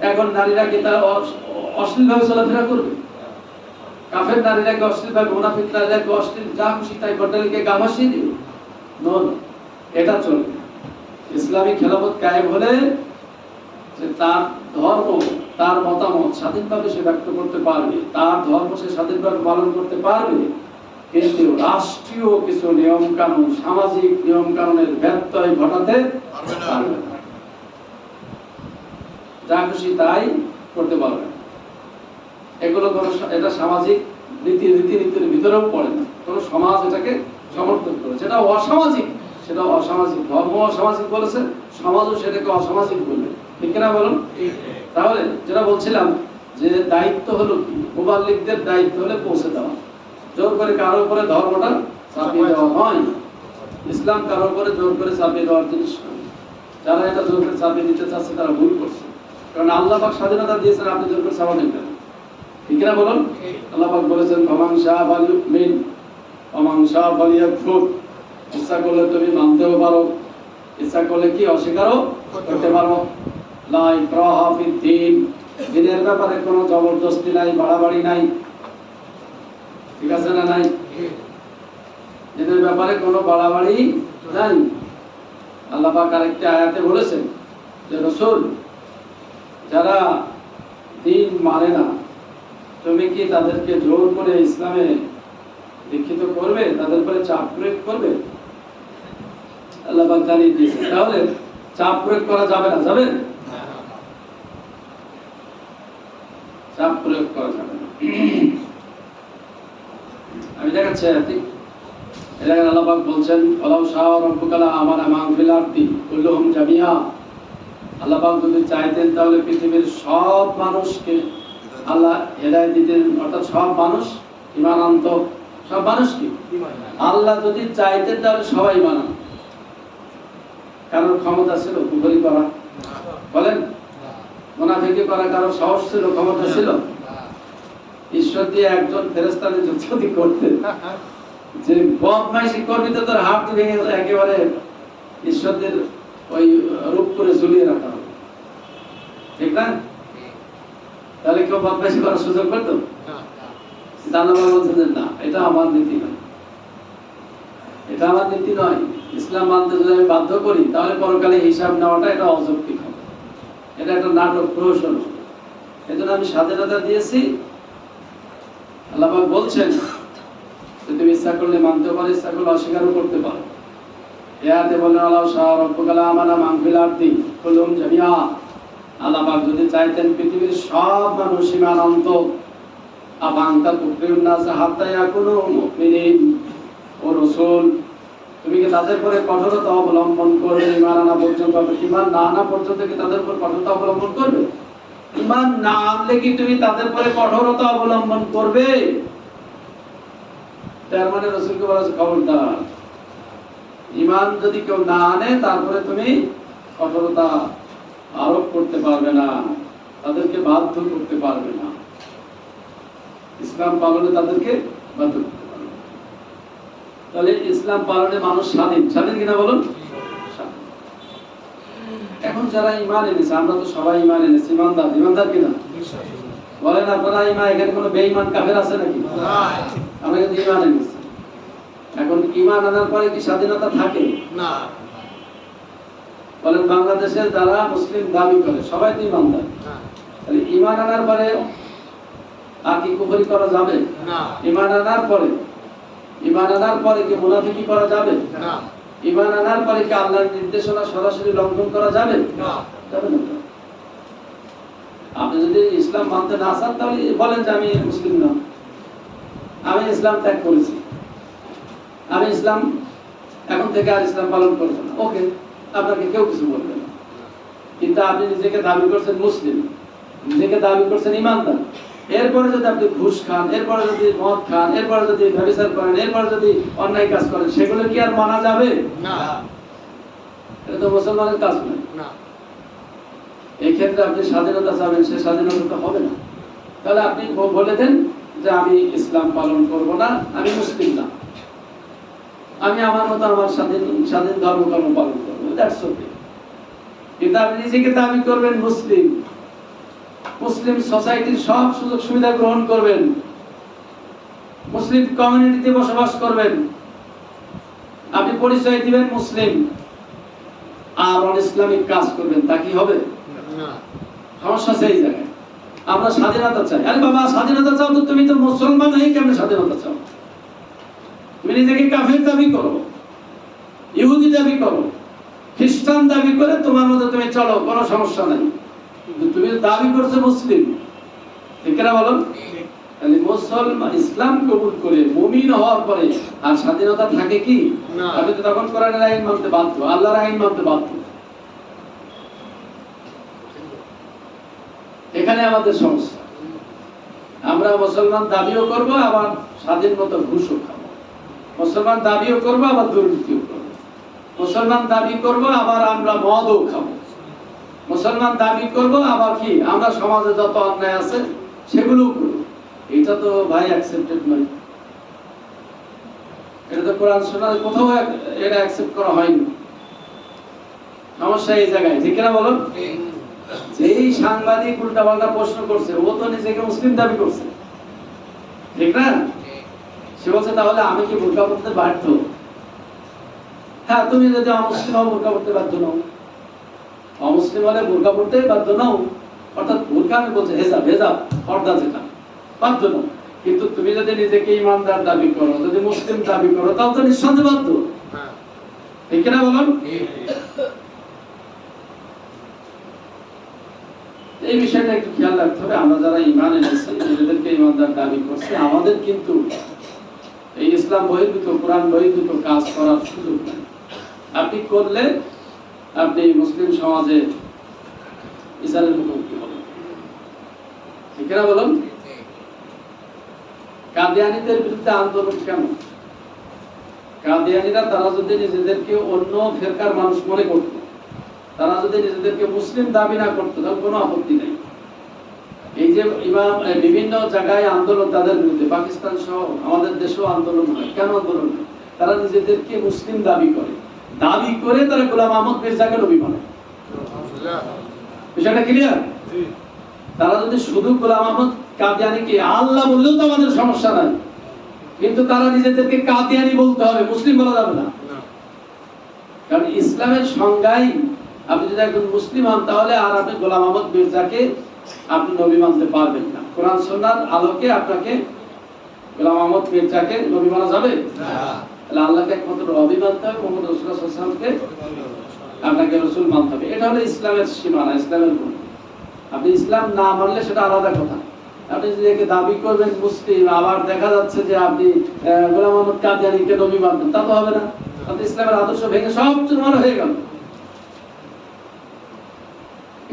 এখন নারীরা কি তার অশ্লীলভাবে চলাফেরা করবে? কাফের নারীরা কি অশ্লীলভাবে, মুনাফিক নারীরা কি অশ্লীল যা খুশি তাই গড্ডালিকে গা ভাসিয়ে দিবে? এটা চলবে। ইসলামী খেলাফত কায়েম হলে যে তার ধর্ম, তার মতামত স্বাধীনভাবে সে ব্যক্ত করতে পারবে, তার ধর্ম সে স্বাধীনভাবে পালন করতে পারবে, কিন্তু রাষ্ট্রীয় কিছু নিয়ম কানুন, সামাজিক নিয়ম কানুনের ব্যত্যয় ঘটাতে পারবে না, যা খুশি তাই করতে পারবে না। এগুলো কোনো, এটা সামাজিক রীতিনীতির ভিতরেও পড়ে না। কোনো সমাজ এটাকে সমর্থন করে, যেটা অসামাজিক সেটা অসামাজিক। ধর্ম অসামাজিক বলেছে, সমাজও সেটাকে অসামাজিক বলবে, ঠিক না বলুন? তাহলে যেটা বলছিলাম যে দায়িত্ব হলো কি, মুবাল্লিগদের দায়িত্ব হলে পৌঁছে দেওয়া, জোর করে কারো উপরে ধর্মটা চাপিয়ে দেওয়া নয়। ইসলাম কারো উপরে জোর করে চাপিয়ে দেওয়ার জিনিস নয়। যারা এটা জোর করে চাপিয়ে দিতে চাচ্ছে তারা ভুল করছে, কারণ আল্লাহ পাক স্বাধীনতা দিয়েছেন, আপনি জোর করে চাপাবেন কেন, ঠিক না বলুন? আল্লাহ পাক বলেছেন ফামান শাআ ফালইউমিন ওয়া মান শাআ ফালইয়াকফুর। ইচ্ছা করলে তুমি মানতেও পারো, ইচ্ছা করলে কি অস্বীকারও করতে পারো। লা ইকরাহা ফিদ-দীন, দ্বীনের ব্যাপারে কোনো জবরদস্তি নাই, বাড়াবাড়ি নাই, ঠিক আছে না? নাই, দ্বীনের ব্যাপারে কোনো বাড়াবাড়ি নাই। আল্লাহ পাক আরেকটি আয়াতে বলেছেন যে রাসূল, যারা দ্বীন মানে না, তুমি কি তাদেরকে জোর করে ইসলামে দীক্ষিত করবে, তাদের উপরে চাপ প্রয়োগ করবে? আল্লাহ পাক জানিয়ে দিয়েছেন। তাহলে চাপ প্রয়োগ করা যাবে না, যাবে? চাপ প্রয়োগ করা যাবে না। আমি দেখাচ্ছি আয়াতে, এখানে আল্লাহ পাক বলছেন ওয়ালাউ শাআ রাব্বুকা লা আমানা মান ফিল আরদি কুল্লুহুম জামিআ। আল্লাহ পাক যদি চাইতেন তাহলে পৃথিবীর সব মানুষকে আল্লাহ হেদায়েত দিতেন, অর্থাৎ সব মানুষ ঈমান আনত। সব মানুষ কি আল্লাহ যদি চাইতেন তাহলে সবাই ঈমান আনত। কারোর ক্ষমতা ছিল কুফরি করা? বলেন, মুনাফিকি করা কারোর সাহস ছিল, ক্ষমতা ছিল? ঈশ্বর দিয়ে একজন ফেরেশতাকে যদি করতেন যে বদমাইশি করবি তো তোর হাত ভেঙে একেবারে ঈশ্বরদের ওই রূপ করে ঝুলিয়ে রাখা হবে, ঠিক না? তাহলে কেউ বদমাইশি করার সুযোগ পেতো? জানাবা বলছেন যে না, এটা আমার নীতি নয়, এটা আমার নীতি নয়। ইসলাম মানতে যদি আমি বাধ্য করি তাহলে পরকালে হিসাব নেওয়াটা এটা অযৌক্তিক হবে, এটা একটা নাটক প্রহসন হবে। এজন্য আমি স্বাধীনতা দিয়েছি। আল্লাহ পাক বলছেন যে তুমি ইচ্ছা করলে মানতে পারো, ইচ্ছা করলে অস্বীকারও করতে পারো। এয়াতে বলেন আল্লাহ শাহ রব্বুল আমানা মান ফিল আরদি কুল্লুম জামিআ, আল্লাহ পাক যদি চাইতেন পৃথিবীর সব মানুষ ঈমান আনত, আবান্তা তুকরিউন নাস হাত্তা ইয়াকুনু মুমিনিন, ও রাসূল তুমি কি তাদের উপরে কঠোরতা অবলম্বন করবে ঈমান আনা পর্যন্ত? ঈমান না আনা পর্যন্ত কি তাদের উপর কঠোরতা অবলম্বন করবে? ঈমান না আনলে কি তুমি তাদের উপরে কঠোরতা অবলম্বন করবে? তার মানে রাসূলকে বলেছে খবরদার, ঈমান যদি কেউ না আনে তারপরে তুমি কঠোরতা আরোপ করতে পারবে না, তাদেরকে বাধ্য করতে পারবে না, ইসলাম পালনে তাদেরকে বাধ্য করতে পারবে। তাহলে ইসলাম পালনে মানুষ স্বাধীন, স্বাধীন কিনা বলুন? এখন যারা ঈমান এনেছে, আমরা তো সবাই ঈমান এনেছি, ঈমানদার, ঈমানদার কিনা বলেন আপনারা? ঈমান, এখানে কোনো বেঈমান কাফের আছে নাকি? আমরা কিন্তু ঈমান এনেছি। এখন ঈমান আনার পরে কি স্বাধীনতা থাকে? না। বলেন বাংলাদেশের যারা মুসলিম দাবি করে সবাই তো ঈমানদার, তাহলে ঈমান আনার পরে আর কি কুফরি করা যাবে? না। ঈমান আনার পরে কি মুনাফিকি করা যাবে? না। ঈমান আনার পরে কি আল্লাহর নির্দেশনা সরাসরি লঙ্ঘন করা যাবে? না, যাবে না। আপনি যদি ইসলাম মানতে না চান তাহলে বলেন যে আমি মুসলিম না, আমি ইসলাম ত্যাগ করেছি, আমি ইসলাম এখন থেকে আর ইসলাম পালন করব না, ওকে, আপনাকে কেউ কিছু বলবে না। কিন্তু আপনি নিজেকে দাবি করছেন মুসলিম, নিজেকে দাবি করছেন ঈমানদার, এরপরে যদি আপনি ঘুষ খান, এরপরে যদি মদ খান, এরপরে যদি ব্যভিচার করেন, এরপরে যদি অন্যায় কাজ করেন, সেগুলো কি আর মানা যাবে? না, এটা তো মুসলমানের কাজ নয়। না, এই ক্ষেত্রে আপনি স্বাধীনতা চাবেন, সে স্বাধীনতা তো হবে না। তাহলে আপনি বলে দেন যে আমি ইসলাম পালন করব না, আমি মুসলিম না, আমি আমার মতো আমার স্বাধীন ধর্মকর্ম পালন করবো, দ্যাটস ওকে। কিন্তু আপনি নিজেকে দাবি করবেন মুসলিম, মুসলিম সোসাইটির সব সুযোগ সুবিধা গ্রহণ করবেন, মুসলিম কমিউনিটিতে বসবাস করবেন, আপনি পরিচয় দিবেন মুসলিম, আর অন-ইসলামিক কাজ করবেন, তা কি হবে? না। সমস্যা সেই জায়গায়। আমরা স্বাধীনতা চাই। আরে বাবা, স্বাধীনতা চাও তো তুমি তো মুসলমান হয়ে কেমন স্বাধীনতা চাও? তুমি নিজেকে কাফের দাবি করো, ইহুদি দাবি করো, খ্রিস্টান দাবি করে তোমার মতো তুমি চলো, কোনো সমস্যা নাই। কিন্তু তুমি দাবি করছো মুসলিম, ঠিক না বলো? তাহলে মুসলমান ইসলাম কবুল করে মুমিন হওয়ার পরে আর স্বাধীনতা থাকে কি? আপনি তো তখন কোরআনের আইন মানতে বাধ্য, আল্লাহর আইন মানতে বাধ্য। এখানে আমাদের সমস্যা। আমরা মুসলমান দাবিও করব, আবার স্বাধীন মতো ঘুষও খাবো, মুসলমান দাবিও করব, আবার দুর্নীতিও করব, মুসলমান দাবি করব, আবার আমরা মদও খাবো, মুসলমান দাবি করব, আবার কি আমরা সমাজে যত অন্যায় আছে সেগুলো করব। এটা তো ভাই অ্যাকসেপ্টেড নয়, এটা তো কোরআন সুন্নাহর কোথাও এটা অ্যাকসেপ্ট করা হয়নি। সমস্যা এই জায়গায়, ঠিক না বলুন? যেই সাংবাদিক উল্টাপাল্টা প্রশ্ন করছে, ও তো নিজেকে মুসলিম দাবি করছে, ঠিক না? সে বলছে তাহলে আমি কি বোরকা পরতে বাধ্য? হ্যাঁ, তুমি যদি অমুসলিম হও বোরকা পরতে বাধ্য নও, অমুসলিম হলে বোরকা পরতে বাধ্য নও, অর্থাৎ বোরকা আমি বলছি হেজাব, হেজাব পর্দা যেটা, বাধ্য নও। কিন্তু তুমি যদি নিজেকে ইমানদার দাবি করো, যদি মুসলিম দাবি করো, তাও তো নিঃসন্দেহে বাধ্য, ঠিক না বলুন? এই বিষয়টা একটু খেয়াল রাখতে হবে। আমরা যারা ঈমান এনেছি, নিজেদেরকে ঈমানদার দাবি করছি, আমাদের কিন্তু এই ইসলাম বহির্ভূত, কোরআন বহির্ভূত কাজ করার সুযোগ নেই। আপনি করলে আপনি মুসলিম সমাজে ইসলামের মুখোমুখি হবেন, ঠিক না বলুন? কাদিয়ানীদের বিরুদ্ধে আন্দোলন কেন? কাদিয়ানীরা তারা যদি নিজেদেরকে অন্য ফেরকার মানুষ মনে করত, তারা যদি নিজেদেরকে মুসলিম দাবি না করতো, তাহলে কোনো আপত্তি নেই। এই যে ইমাম বিভিন্ন জায়গায় আন্দোলন তাদের বিরুদ্ধে, পাকিস্তান সহ আমাদের দেশেও আন্দোলন হয়। কেন আন্দোলন হয়? তারা নিজেদেরকে মুসলিম দাবি করে, দাবি করে তারা গোলাম আহমদ মির্জাকে নবী মানে। বিষয়টা ক্লিয়ার? তারা যদি শুধু গোলাম আহমদ কাদিয়ানীকে আল্লাহ বললেও তো আমাদের সমস্যা নাই, কিন্তু তারা নিজেদেরকে কাদিয়ানী বলতে হবে, মুসলিম বলা যাবে না। কারণ ইসলামের সংজ্ঞাই, আপনি যদি একজন মুসলিম হন তাহলে আর আপনি গোলাম আহমদ মির্জাকে আপনি নবী মানতে পারবেন না। কোরআন সুন্নাহর আলোকে আপনাকে গোলাম আহমদ মির্জাকে নবী মানা যাবে না। তাহলে আল্লাহকে একমাত্র নবী মানতে হবে, মুহাম্মদ রাসূলুল্লাহ সাল্লাল্লাহু আলাইহি ওয়াসাল্লামকে আপনাকে রাসূল মানতে হবে। এটা হলো ইসলামের সীমানা, ইসলামের গুণ। আপনি ইসলাম না মানলে সেটা আলাদা কথা। আপনি যদি দাবি করবেন মুসলিম, আবার দেখা যাচ্ছে যে আপনি গোলাম আহমদ কাদিয়ানীকে নবী মানবেন, তা তো হবে না। আপনি ইসলামের আদর্শ ভেঙে সব চুরমার হয়ে গেল।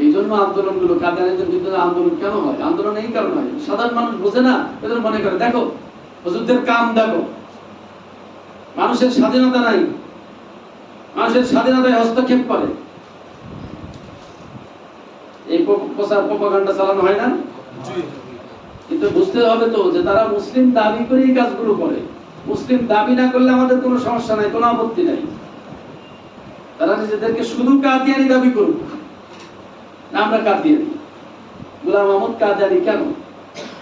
এই জন্য আন্দোলনগুলো, কাদিয়ানীদের বিরুদ্ধে আন্দোলন কেন হয়? আন্দোলন এই কারণে হয়, সাধারণ মানুষ বোঝে না, এদের মনে করে দেখো হুজুরদের কাম দেখো, মানুষের স্বাধীনতা নাই, মানুষের স্বাধীনতায় হস্তক্ষেপ করে, এই প্রচার প্রপাগান্ডা চালানো হয় না। কিন্তু বুঝতে হবে তো যে তারা মুসলিম দাবি করে এই কাজগুলো করে। মুসলিম দাবি না করলে আমাদের কোনো সমস্যা নাই, কোনো আপত্তি নাই। তারা নিজেদেরকে শুধু কাদিয়ানী দাবি করুক, আমরা কাদিয়ানী, গোলাম আহমদ কাদিয়ানী কেন?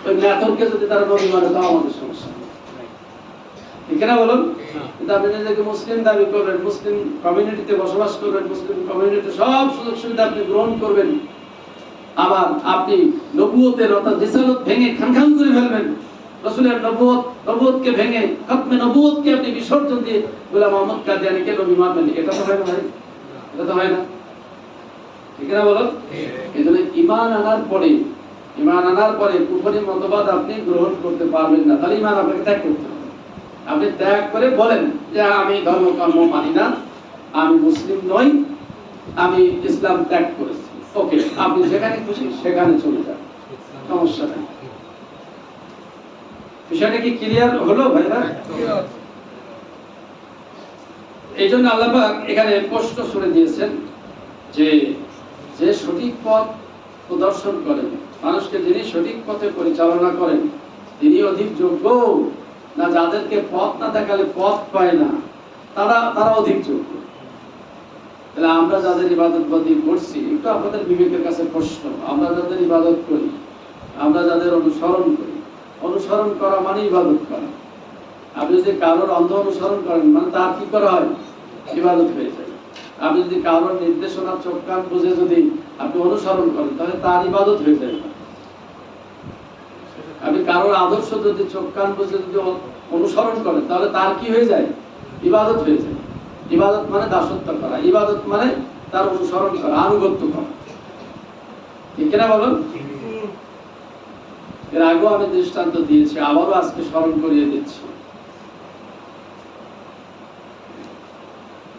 ওই মেথরকে যদি তারা নবী মানে তাও আমাদের সমস্যা নেই, ঠিক না বলুন? কিন্তু আপনি নিজেকে মুসলিম দাবি করবেন, মুসলিম কমিউনিটিতে বসবাস করবেন, মুসলিম কমিউনিটিতে সব সুযোগ সুবিধা আপনি গ্রহণ করবেন, আবার আপনি নবুয়তের অর্থাৎ রিসালাত ভেঙে খানখান করে ফেলবেন, রাসূলের নবুয়তকে ভেঙে খতমে নবুয়তকে আপনি বিসর্জন দিয়ে গোলাম আহমদ কাদিয়ানীকে নবী মানবেন, এটা তো হয় না ভাই, এটা তো হয় না, ঠিক না বলো? এজন্য ঈমান আনার পরে কুফরি মতবাদ আপনি গ্রহণ করতে পারবেন না। তাহলে ঈমান আপনাকে ত্যাগ করতে হবে। আপনি ত্যাগ করে বলেন যে আমি ধর্মকর্ম মানি না, আমি মুসলিম নই, আমি ইসলাম ত্যাগ করেছি, ওকে, আপনি যেখানে খুশি সেখানে চলে যান, সমস্যা নেই। বিষয়টা কি ক্লিয়ার হলো ভাইরা? এই জন্য আল্লাহ পাক এখানে স্পষ্ট করে দিয়েছেন যে যে সঠিক পথ প্রদর্শন করেন, মানুষকে যিনি সঠিক পথে পরিচালনা করেন, তিনি অধিক যোগ্য না যাদেরকে পথ না দেখালে পথ পায় না, তারা অধিক যোগ্য। তাহলে আমরা যাদের ইবাদত বন্দি করছি, একটু আপনাদের বিবেকের কাছে প্রশ্ন, আমরা যাদের ইবাদত করি, আমরা যাদের অনুসরণ করা মানে ইবাদত করা। আপনি যদি কারোর অন্ধ অনুসরণ করেন মানে তার কি করা হয়? ইবাদত হয়ে যায়। আপনি যদি কারোর নির্দেশনা চোখ কান বুঝে যদি আপনি অনুসরণ করেন তাহলে তার ইবাদত হয়ে যায়। আপনি কারোর আদর্শ যদি চোখ কান বুঝে যদি অনুসরণ করেন তাহলে তার কি হয়ে যায়? ইবাদত হয়ে যায়। ইবাদত মানে দাসত্ব করা, ইবাদত মানে তার অনুসরণ করা, আনুগত্য করা, ঠিক না বলুন? এর আগেও আমি দৃষ্টান্ত দিয়েছি, আবারও আজকে স্মরণ করিয়ে দিচ্ছি।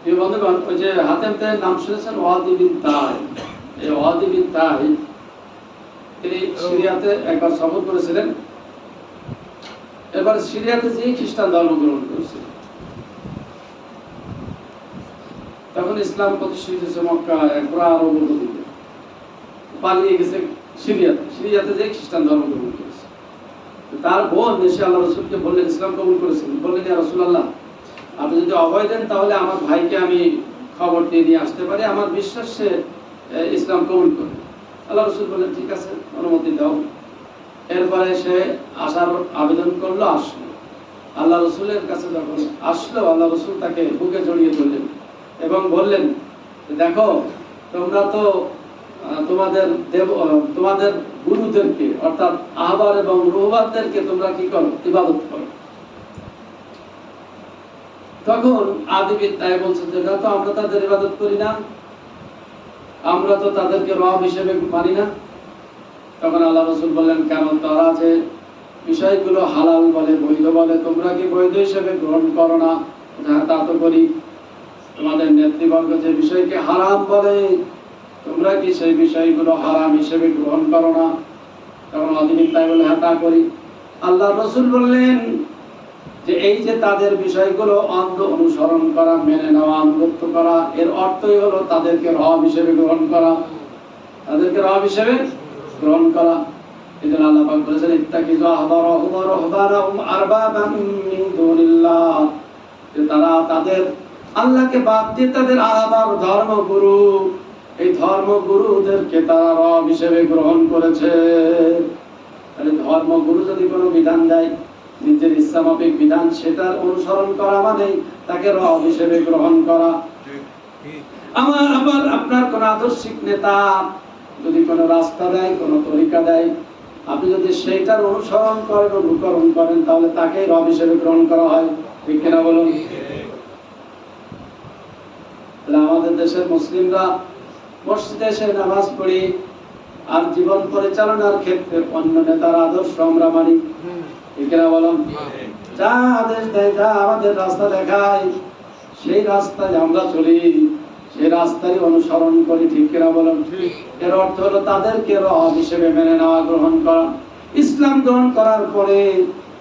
এই বন্ধুগণ, ওই যে হাতেম তাহের নাম শুনেছেন? ওয়াদি বিন তাই, এই ওয়াদি বিন তাই তিনি সিরিয়াতে একবার সফর করেছিলেন। এবার সিরিয়াতে যে খ্রিস্টান ধর্ম গ্রহণ করেছিলেন, তখন ইসলাম প্রতিষ্ঠিত হয়েছে মক্কা একবার আরব উপদ্বীপে, পালিয়ে গেছে সিরিয়াতে যে খ্রিস্টান ধর্ম গ্রহণ করেছে। তার বোন এসে আল্লাহ রসুলকে বললেন, ইসলাম কবুল করেছেন, বললেন ইয়া রাসূলুল্লাহ, আপনি যদি অভয় দেন তাহলে আমার ভাইকে আমি খবর নিয়ে আসতে পারি, আমার বিশ্বাস সে ইসলাম কবুল করে। আল্লাহ রসুল বললেন ঠিক আছে, অনুমতি দাও। এরপরে সে আসার আবেদন করলো, আসলো। আল্লাহ রসুলের কাছে যখন আসলো, আল্লাহ রসুল তাকে বুকে জড়িয়ে ধরলেন এবং বললেন, দেখো তোমরা তো তোমাদের গুরুদেরকে অর্থাৎ আহবার এবং রুহবানদেরকে তোমরা কি করো? ইবাদত করো। তখন আদিবিদ তাই বলছে যে না, তো আমরা তাদের ইবাদত করি না, আমরা তো তাদেরকে রব হিসেবে মানি না। তখন আল্লাহ রাসূল বললেন, কেন? তারা যে বিষয়গুলো হালাল বলে, বৈধ বলে, তোমরা কি বৈধ হিসেবে গ্রহণ করো না? হ্যাঁ, তা তো করি। তোমাদের নেতৃবর্গ যে বিষয়কে হারাম বলে, তোমরা কি সেই বিষয়গুলো হারাম হিসেবে গ্রহণ করো না? তখন আদিবিদ তাই বলে, হ্যাঁ তা করি। আল্লাহ রাসূল বললেন যে এই যে তাদের বিষয়গুলো অন্ধ অনুসরণ করা, মেনে নেওয়া, আনুগত্য করা, এর অর্থই হলো তাদেরকে রব হিসেবে গ্রহণ করা, তাদেরকে রব হিসেবে গ্রহণ করা। এজন্য আল্লাহ পাক বলেছেন, ইত্তাকিযু আহবারাহুম ওয়া রুহবানাহুম আরবাবাম মিন দুনিল্লাহ, যে তারা তাদের আল্লাহকে বাদ দিয়ে তাদের আহবার ধর্মগুরু এই ধর্মগুরুদেরকে তারা রব হিসেবে গ্রহণ করেছে। তাহলে ধর্মগুরু যদি কোনো বিধান দেয়, নিজের ইসলামিক বিধান, সেটার অনুসরণ করা মানে তাকে রব হিসেবে গ্রহণ করা। আবার আপনার কোন আদর্শিক নেতা যদি কোনো রাস্তা দেয়, কোনো তরিকা দেয়, আপনি যদি সেইটার অনুসরণ করেন, অনুকরণ করেন, তাহলে তাকে রব হিসেবে গ্রহণ করা হয়। ঠিক কিনা বলুন? আমাদের দেশের মুসলিমরা মসজিদে এসে নামাজ পড়ি আর জীবন পরিচালনার ক্ষেত্রে অন্য নেতার আদর্শ আমরা মানি। ঠিক কিনা বলুন? যা আদেশ দেয়, যা আমাদের রাস্তা দেখায়, সেই রাস্তায় আমরা চলি, সেই রাস্তায় অনুসরণ করি। ঠিক কিনা বলুন? এর অর্থ হলো তাদেরকে রব হিসেবে মেনে নেওয়া, গ্রহণ করা। ইসলাম গ্রহণ করার পরে,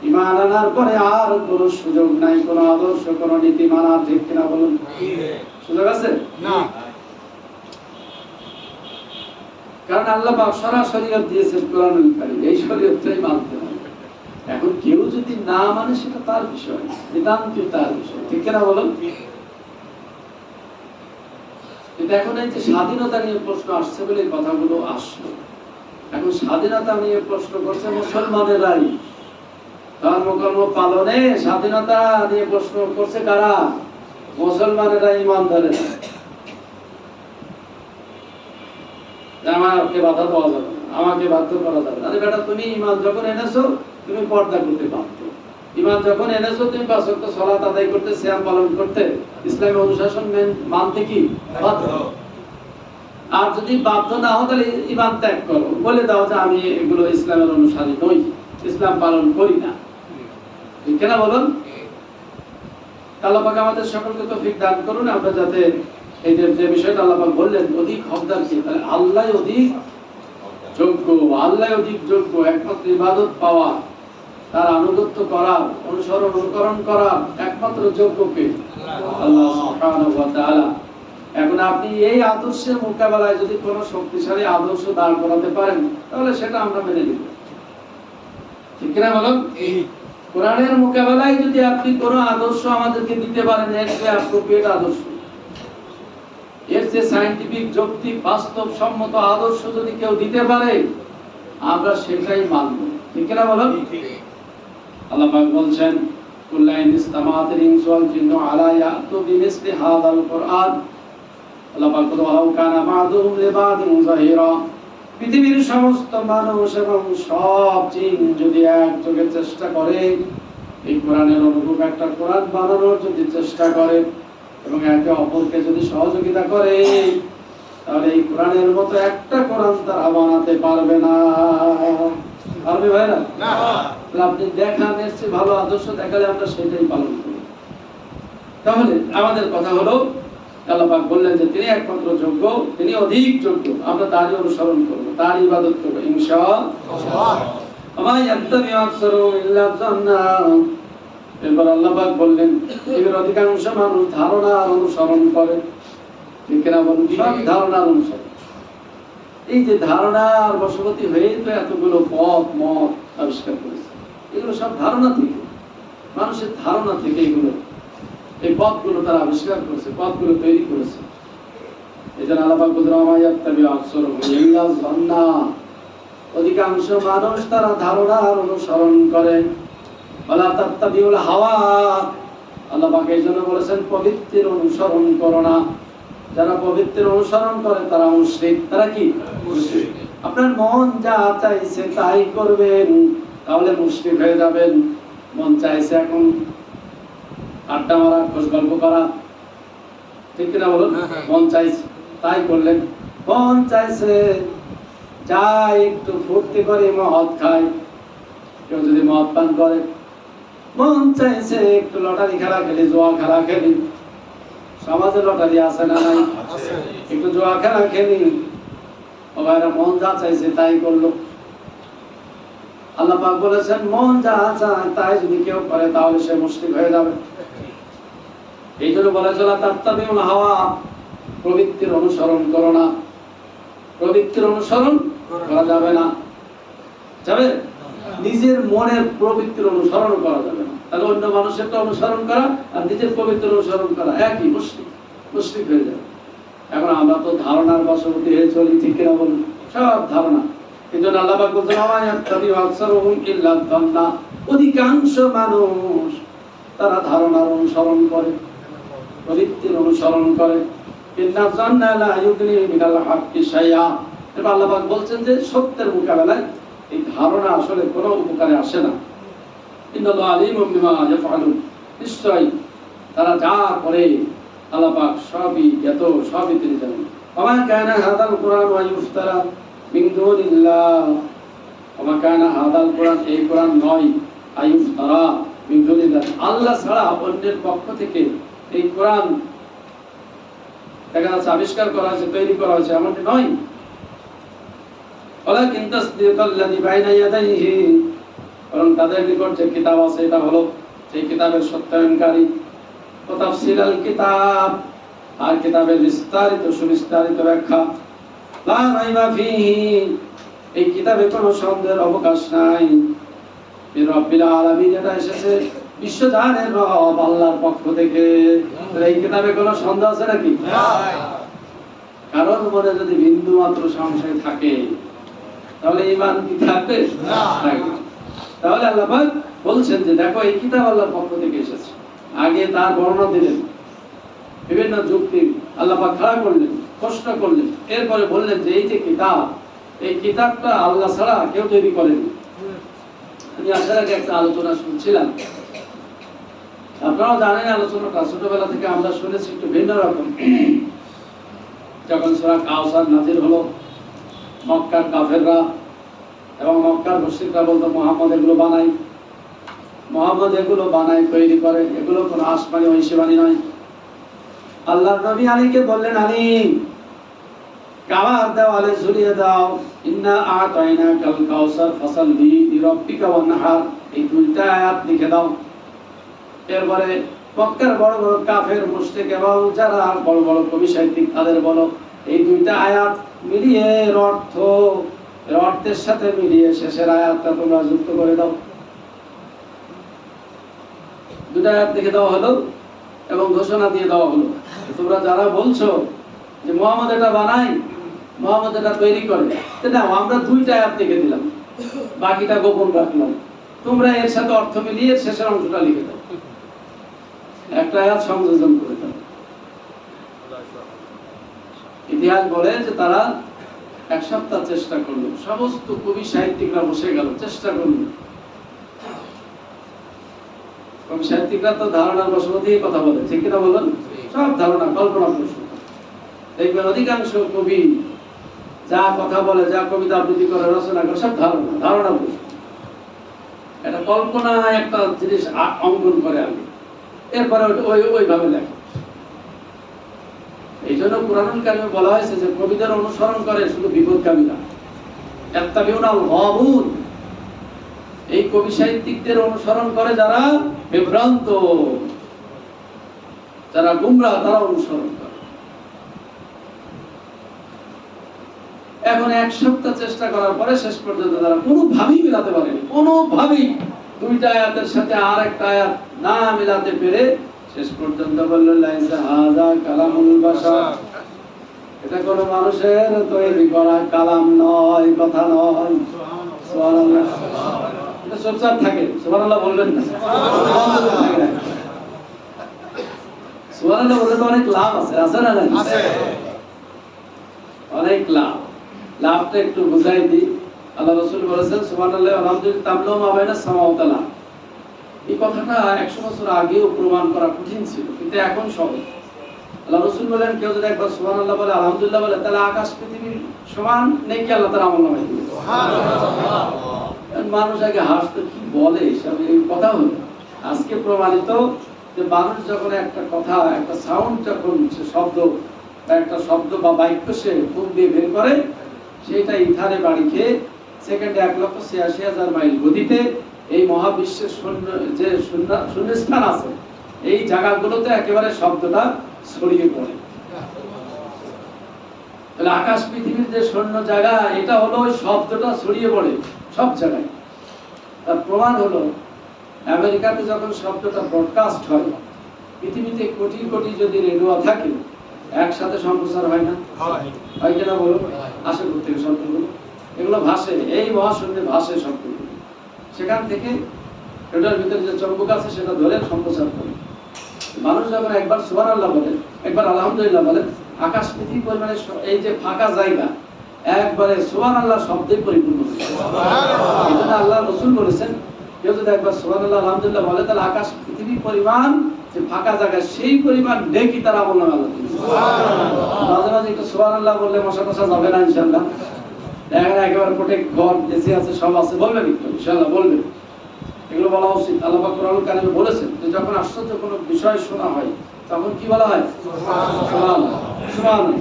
ঈমান আনার পরে আর কোনো সুযোগ নাই কোনো আদর্শ, কোনো নীতি মানার। ঠিক কিনা বলুন? সুযোগ আছে না? কারণ আল্লাহ পাক সরাসরি দিয়েছেন কোরআনুল কারীম, এই শরীয়তটাই মানতে হবে। এখন কেউ যদি না মানে সেটা তার বিষয়, বেদান্ত তার বিষয়। ঠিক কিনা বলুন? এখন এই যে স্বাধীনতা নিয়ে প্রশ্ন আসছে বলে এই কথাগুলো আসলো। এখন স্বাধীনতা নিয়ে প্রশ্ন করছে মুসলমানেরাই, ধর্মকর্ম পালনে স্বাধীনতা নিয়ে প্রশ্ন করছে কারা? মুসলমানেরা, ইমানদারেরা। আমাকে বাধা দেওয়া যাবে না, আমাকে বাধ্য করা যাবে না। আরে বেটা, তুমি ইমান যখন এনেছো তুমি পর্দা করতে বাধ্য। ইমান যখন এনেছো তুমি 5 ওয়াক্ত সালাত আদায় করতে, সিয়াম পালন করতে, ইসলামী অনুশাসন মানতে কি বাধ্য। আর যদি বাধ্য না হও তাহলে ইমান ত্যাগ করো, বলে দাও যে আমি এগুলো ইসলামের অনুসারী নই, ইসলাম পালন করি না। ঠিক কিনা বলুন? আল্লাহ পাক আমাদের সকলকে তৌফিক দান করুন, আমরা যাতে এই যে বিষয়টা আল্লাহ পাক বললেন অধিক হকদার কি, তাহলে আল্লাহ অধিক যোগ্য, আল্লাহ অধিক যোগ্য একমাত্র ইবাদত পাওয়া, তার আনুগত্য করা, অনুসরণ অনুকরণ করা একমাত্র যোগ্য কে? আল্লাহ সুবহানাহু ওয়া তাআলা। এখন আপনি এই আদর্শের মোকাবেলায় যদি কোনো শক্তিশালী আদর্শ দাঁড় করাতে পারেন, তাহলে সেটা আমরা মেনে নিব। ঠিক কিনা বলুন? কোরআনের মোকাবেলায় যদি আপনি কোনো আদর্শ আমাদেরকে দিতে পারেন, এর চেয়ে অ্যাপ্রোপ্রিয়েট আদর্শ, এর চেয়ে সায়েন্টিফিক, যৌক্তিক, বাস্তবসম্মত আদর্শ যদি কেউ দিতে পারে, আমরা সেটাই মানব। ঠিক কিনা বলুন? আল্লাহ পাক বলছেন, কুল্লাইন ইসতামাতিল ইনসু ওয়াল জিন্নু আলা ইয়াতু বিমিসলি হাযাল কুরআন। আল্লাহ পাক বলেন, ওয়ালাউ কানা বা'দুহুম লিবা'দিন যাহিরা। পৃথিবীর সমস্ত মানুষ এবং সব জিন যদি একযোগে চেষ্টা করে, এই কোরআনের অনুরূপ একটা কোরআন বানানোর যদি চেষ্টা করে এবং একে অপরকে যদি সহযোগিতা করে, তাহলে এই কোরআনের মতো একটা কোরআন তারা বানাতে পারবে না। পারবে ভাইরা? না। আপনি দেখান, এর চেয়ে ভালো আদর্শ দেখালে আমরা সেটাই পালন করি। তাহলে আমাদের কথা হলো, আল্লাহ পাক বললেন যে তিনি একমাত্র যোগ্য, তিনি অধিক যোগ্য, আমরা তারই অনুসরণ করব, তার ইবাদত করব ইনশাআল্লাহ। আমা ইয়াত্তাবি আকসারুহুম ইল্লা যান্না। এরপর আল্লাহ পাক বললেন, এর অধিকাংশ মানুষ ধারণার অনুসরণ করে। ঠিক কিনা বলুন? সব ধারণার অনুসরণ। এই যে ধারণার বশবর্তী হয়ে তো এতগুলো পথ মত আবিষ্কার করেছে, এগুলো সব ধারণা থেকে, মানুষের ধারণা থেকে এগুলো, এই পথগুলো তারা আবিষ্কার করেছে, পথগুলো তৈরি করেছে। এই জন্য আল্লাহ পাক বলেন, আমা ইয়াত্তাবি আকসারুহুম ইল্লা যান্না। অধিকাংশ মানুষ তারা ধারণার অনুসরণ করে। ওয়ালা তাত্তাবিউল হাওয়া। আল্লাহ পাক এই জন্য বলেছেন, পবিত্রের অনুসরণ করো না। যারা পবিত্রের অনুসরণ করে তারা মুশরিক। তারা কি? মুশরিক। আপনার মন যা চাইছে তাই করবেন, তাহলে মুশরিক হয়ে যাবেন। মন চাইছে এখন আড্ডা মারা, খোঁজ গল্প করা, ঠিক কিনা বলুন? মন চাইছে তাই করলেন। মন চাইছে যাই একটু ফুর্তি করে মদ খায়, কেউ যদি মদ পান করে। মন চাইছে একটু লটারি খেলা খেলি, জুয়া খেলা খেলি, সমাজে লটারি আছে না নাই? একটু জুয়া খেলা খেলি। ওরা মন যা চাইছে তাই করলো। আল্লাহ পাক বলেছেন, মন যা চায় তাই যদি কেউ করে তাহলে সে মুশরিক হয়ে যাবে। এই জন্য বলেছে, লা তাত্তাবিউল হাওয়া। প্রবৃত্তির অনুসরণ করো না। প্রবৃত্তির অনুসরণ করা যাবে না। যাবে? নিজের মনের প্রবৃত্তির অনুসরণ করা যাবে না। তাহলে অন্য মানুষেরটা অনুসরণ করা আর নিজের প্রবৃত্তির অনুসরণ করা একই, মুশরিক হয়ে যাবে। এখন আমরা তো ধারণার বশবর্তী হয়ে চলি, ঠিক কিনা বলুন? সব ধারণা। এই জন্য আল্লাহ পাক বলছেন অধিকাংশ মানুষ তারা ধারণার অনুসরণ করে, প্রবৃত্তির অনুসরণ করে। আল্লাহ পাক বলছেন যে সত্যের মোকাবেলায় এই ধারণা আসলে কোনো উপকারে আসে না। নিশ্চয়ই তারা যা করে আল্লাহ পাক সবই জ্ঞাত, সবই তিনি জানেন। ওমা কানা হাদাল কুরআন ওয়া ইফতারা মিন দুনিল্লাহ, ওমা কানা হাদাল কুরআন, এই কুরআন নয়, আইফতারা মিন দুনিল্লাহ, আল্লাহ ছাড়া অন্যের পক্ষ থেকে এই কুরআন দেখা যাচ্ছে আবিষ্কার করা হয়েছে, তৈরি করা হয়েছে, এমনটি নয়। ওয়ালাকিন তাসদীকাল্লাযী বাইনা ইয়াদাইহি, কারণ তাদের নিকট যে কিতাব আছে এটা হলো সেই কিতাবের সত্যায়নকারী। ও তাফসীলাল কিতাব, আর কিতাবের বিস্তারিত সুবিস্তারিত ব্যাখ্যা। লা রাইবা ফীহি, এই কিতাবে কোনো সন্দেহের অবকাশ নাই। বিরব্বিল আলামিন, এটা এসেছে বিশ্বজাহানের রব আল্লাহর পক্ষ থেকে। এই কিতাবে কোনো সন্দেহ আছে নাকি? কারণ মনে যদি বিন্দু মাত্র সংশয় থাকে তাহলে ঈমান কি থাকবে? না। তাহলে আল্লাহ পাক বলছেন যে দেখো এই কিতাব আল্লাহর পক্ষ থেকে এসেছে। আগে তার বর্ণনা দিলেন, বিভিন্ন যুক্তি আল্লাহ পাক খাড়া করলেন, প্রশ্ন করলেন, এরপরে বললেন যে এই যে কিতাব, এই কিতাবটা আল্লাহ ছাড়া কেউ তৈরি করেনি। আমি আসার আগে একটা আলোচনা শুনছিলাম, আপনারাও জানেন আলোচনাটা ছোটবেলা থেকে আমরা শুনেছি একটু ভিন্ন রকম। যখন সূরা কাউসার নাযিল হলো, মক্কার কাফেররা এবং মক্কার মুশরিকরা বলতো মুহাম্মদ এগুলো বানায়, মুহাম্মদ এগুলো বানায়, তৈরি করে, এগুলো কোনো আসমানি ঐশীবাণী নয়। আল্লাহর নবী আলীকে বললেন, আলী কাবার দেওয়ালে ঝুলিয়ে দাও, ইন্না আতাইনাকাল কাউসার ফাসাল্লি লিরাব্বিকা ওয়ানহার, এই দুইটা আয়াত লিখে দাও। এরপরে মক্কার বড় বড় কাফের মুশরিক এবং যারা বড় বড় কবি সাহিত্যিক তাদের বলো, এই দুইটা আয়াত মিলিয়ে অর্থের সাথে মিলিয়ে শেষের আয়াতটা তোমরা যুক্ত করে দাও। দুটা আয়াত লিখে দেওয়া হলো এবং ঘোষণা দিয়ে দেওয়া হলো, তোমরা যারা বলছো যে মুহাম্মদ এটা বানায়, মুহাম্মদ এটা তৈরি করে, না, আমরা দুইটা আয়াত লিখে দিলাম, বাকিটা গোপন রাখলাম, তোমরা এর সাথে অর্থ মিলিয়ে শেষের অংশটা লিখে দাও, একটা আয়াত সংযোজন করে দাও। ইতিহাস বলে যে তারা এক সপ্তাহ চেষ্টা করলো, সমস্ত কবি সাহিত্যিকরা বসে গেল, চেষ্টা করলো। কবি সাহিত্যিকরা তো ধারণার বশবর্তী কথা বলে, ঠিক কিনা বলেন? সব ধারণা, কল্পনা প্রসূত। দেখবেন অধিকাংশ কবি যা কথা বলে, যা কবিতা আবৃত্তি করে, রচনা করে, সব ধারণা প্রসূত। এটা কল্পনা একটা জিনিস অঙ্কন করে আগে, এরপরে ওইভাবে লেখে। এই জন্য কুরআনুল কারীমে বলা হয়েছে যে কবিদের অনুসরণ করে শুধু বিপদগামীরা, ইত্তাবিউনাল গাবুন, এই কবি সাহিত্যিকদের অনুসরণ করে যারা বিভ্রান্ত, যারা গুমরাহ, তারা অনুসরণ করে। এখন এক সপ্তাহ চেষ্টা করার পরে শেষ পর্যন্ত তারা কোনোভাবেই মিলাতে পারেনি, কোনোভাবেই দুইটা আয়াতের সাথে আর একটা আয়াত না মিলাতে পেরে শেষ পর্যন্ত বলল লাইসা হাযা কালামুল বাশার, এটা কোনো মানুষের তৈরি করা কালাম নয়, কথা নয়। সুবহানাল্লাহ। এটা চুপচাপ থাকে, সুবহানাল্লাহ বলবেন না, সুবহানাল্লাহ বললে তো অনেক লাভ আছে, আছে না? আছে, অনেক লাভ। লাভটা একটু বুঝাই দিই। আল্লাহ রাসূল বলেছেন সুবহানাল্লাহ আলহামদুলিল্লাহ তাবলু মা বাইনাস সামাওয়াতি ওয়াল আরদ। এই কথাটা 100 বছর আগেও প্রমাণ করা কঠিন ছিল, কিন্তু এখন সহজ। আল্লাহ রাসূল বলেন কেউ যদি একবার সুবহানাল্লাহ বলে, আলহামদুলিল্লাহ বলে, তাহলে আকাশ পৃথিবীর সমান নেকি আল্লাহ তাআলা আমলনামায় দিবেন। সুবহানাল্লাহ। মানুষ আগে হাসতো, কি বলে সব এই কথা হলো। আজকে প্রমাণিত যে মানুষ যখন একটা কথা, একটা সাউন্ড, যখন সে শব্দ বা একটা শব্দ বা বাক্য সে মুখ দিয়ে বের করে, সেটা ইথারে বাড়ি খেয়ে সেকেন্ডে 1,86,000 মাইল গতিতে এই মহাবিশ্বের শূন্যস্থান আছে, এই জায়গাগুলোতে একেবারে শব্দটা ছড়িয়ে পড়ে। তাহলে আকাশ পৃথিবীর যে শূন্য জায়গা, এটা হলো ওই শব্দটা ছড়িয়ে পড়ে সব জায়গায়। তার প্রমাণ হলো আমেরিকাতে যখন শব্দটা ব্রডকাস্ট হয়, পৃথিবীতে কোটি কোটি যদি রেডিও থাকে, একসাথে সম্প্রচার হয় না? হয় কিনা বলুন? আসে থেকে শব্দগুলো, এগুলো ভাসে, এই মহাশূন্যে ভাসে শব্দগুলো। সেখান থেকে এটার ভিতরে যে চম্বক আছে সেটা ধরে সম্প্রচার করে। মানুষ যখন একবার সুবহানাল্লাহ বলে, একবার আলহামদুলিল্লাহ বলে, আকাশ পৃথিবী পরিমাণে এই যে ফাঁকা জায়গা একবারে সুবহানাল্লাহ শব্দে পরিপূর্ণ হয়ে যায়। এটা আল্লাহ রাসূল বলেছেন, কেউ যদি একবার সুবহানাল্লাহ আলহামদুলিল্লাহ বলে, তাহলে আকাশ পৃথিবী পরিমাণ যে ফাঁকা জায়গা সেই পরিমাণ নেকি তার আমলনামায় আল্লাহ দিবেন। মাঝে মাঝে একটু সুবহানাল্লাহ বললে মশা টশা যাবে না ইনশাআল্লাহ। এখানে একেবারে প্রোটেক্ট ঘর এসি আছে, সব আছে, বলবেন একটু ইনশাআল্লাহ বলবেন। এগুলো বলা উচিত। আল্লাহ পাক কোরআনুল কারিমে বলেছেন যে যখন আশ্চর্য কোনো বিষয় শোনা হয় তখন কি বলা হয়? সুবহানাল্লাহ, সুবহানাল্লাহ।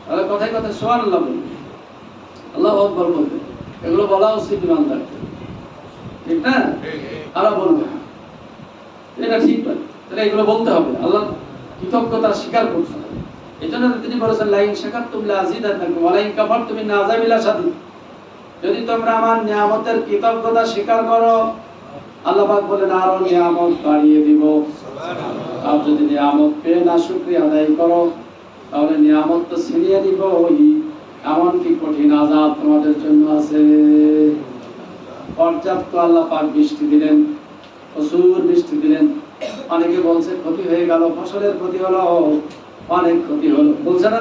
তাহলে কথায় কথায় সুবহানাল্লাহ বলবেন, আল্লাহু আকবার বলবেন। এগুলো বলা উচিত ইমানদারকে, ঠিক না? আল্লাহ বলবেন এটা ঠিক নয়, তাহলে এগুলো বলতে হবে, আল্লাহ কৃতজ্ঞতা স্বীকার করতে হবে। এই জন্য তিনি বলেছেন লাইন শাকারতুম লাযিদান্নাকুম ওয়া লাইন কাফারতুম ইন্না আযাবি লাশাদীদ। যদি তোমরা আমার নিয়ামতের কৃতজ্ঞতা স্বীকার করো, আল্লাহ পাক বলেন আরো নিয়ামত বাড়িয়ে দিব। আর যদি নিয়ামত পেয়ে না শুকরিয়া আদায় করো, তাহলে নিয়ামত তো ছিনিয়ে দিব। এমন কি কঠিন আযাব তোমাদের জন্য আছে। পর্যাপ্ত আল্লাহ পাক বৃষ্টি দিলেন, প্রচুর বৃষ্টি দিলেন। অনেকে বলছে ক্ষতি হয়ে গেল, ফসলের ক্ষতি হলো, অনেক ক্ষতি হলো, বলছে না?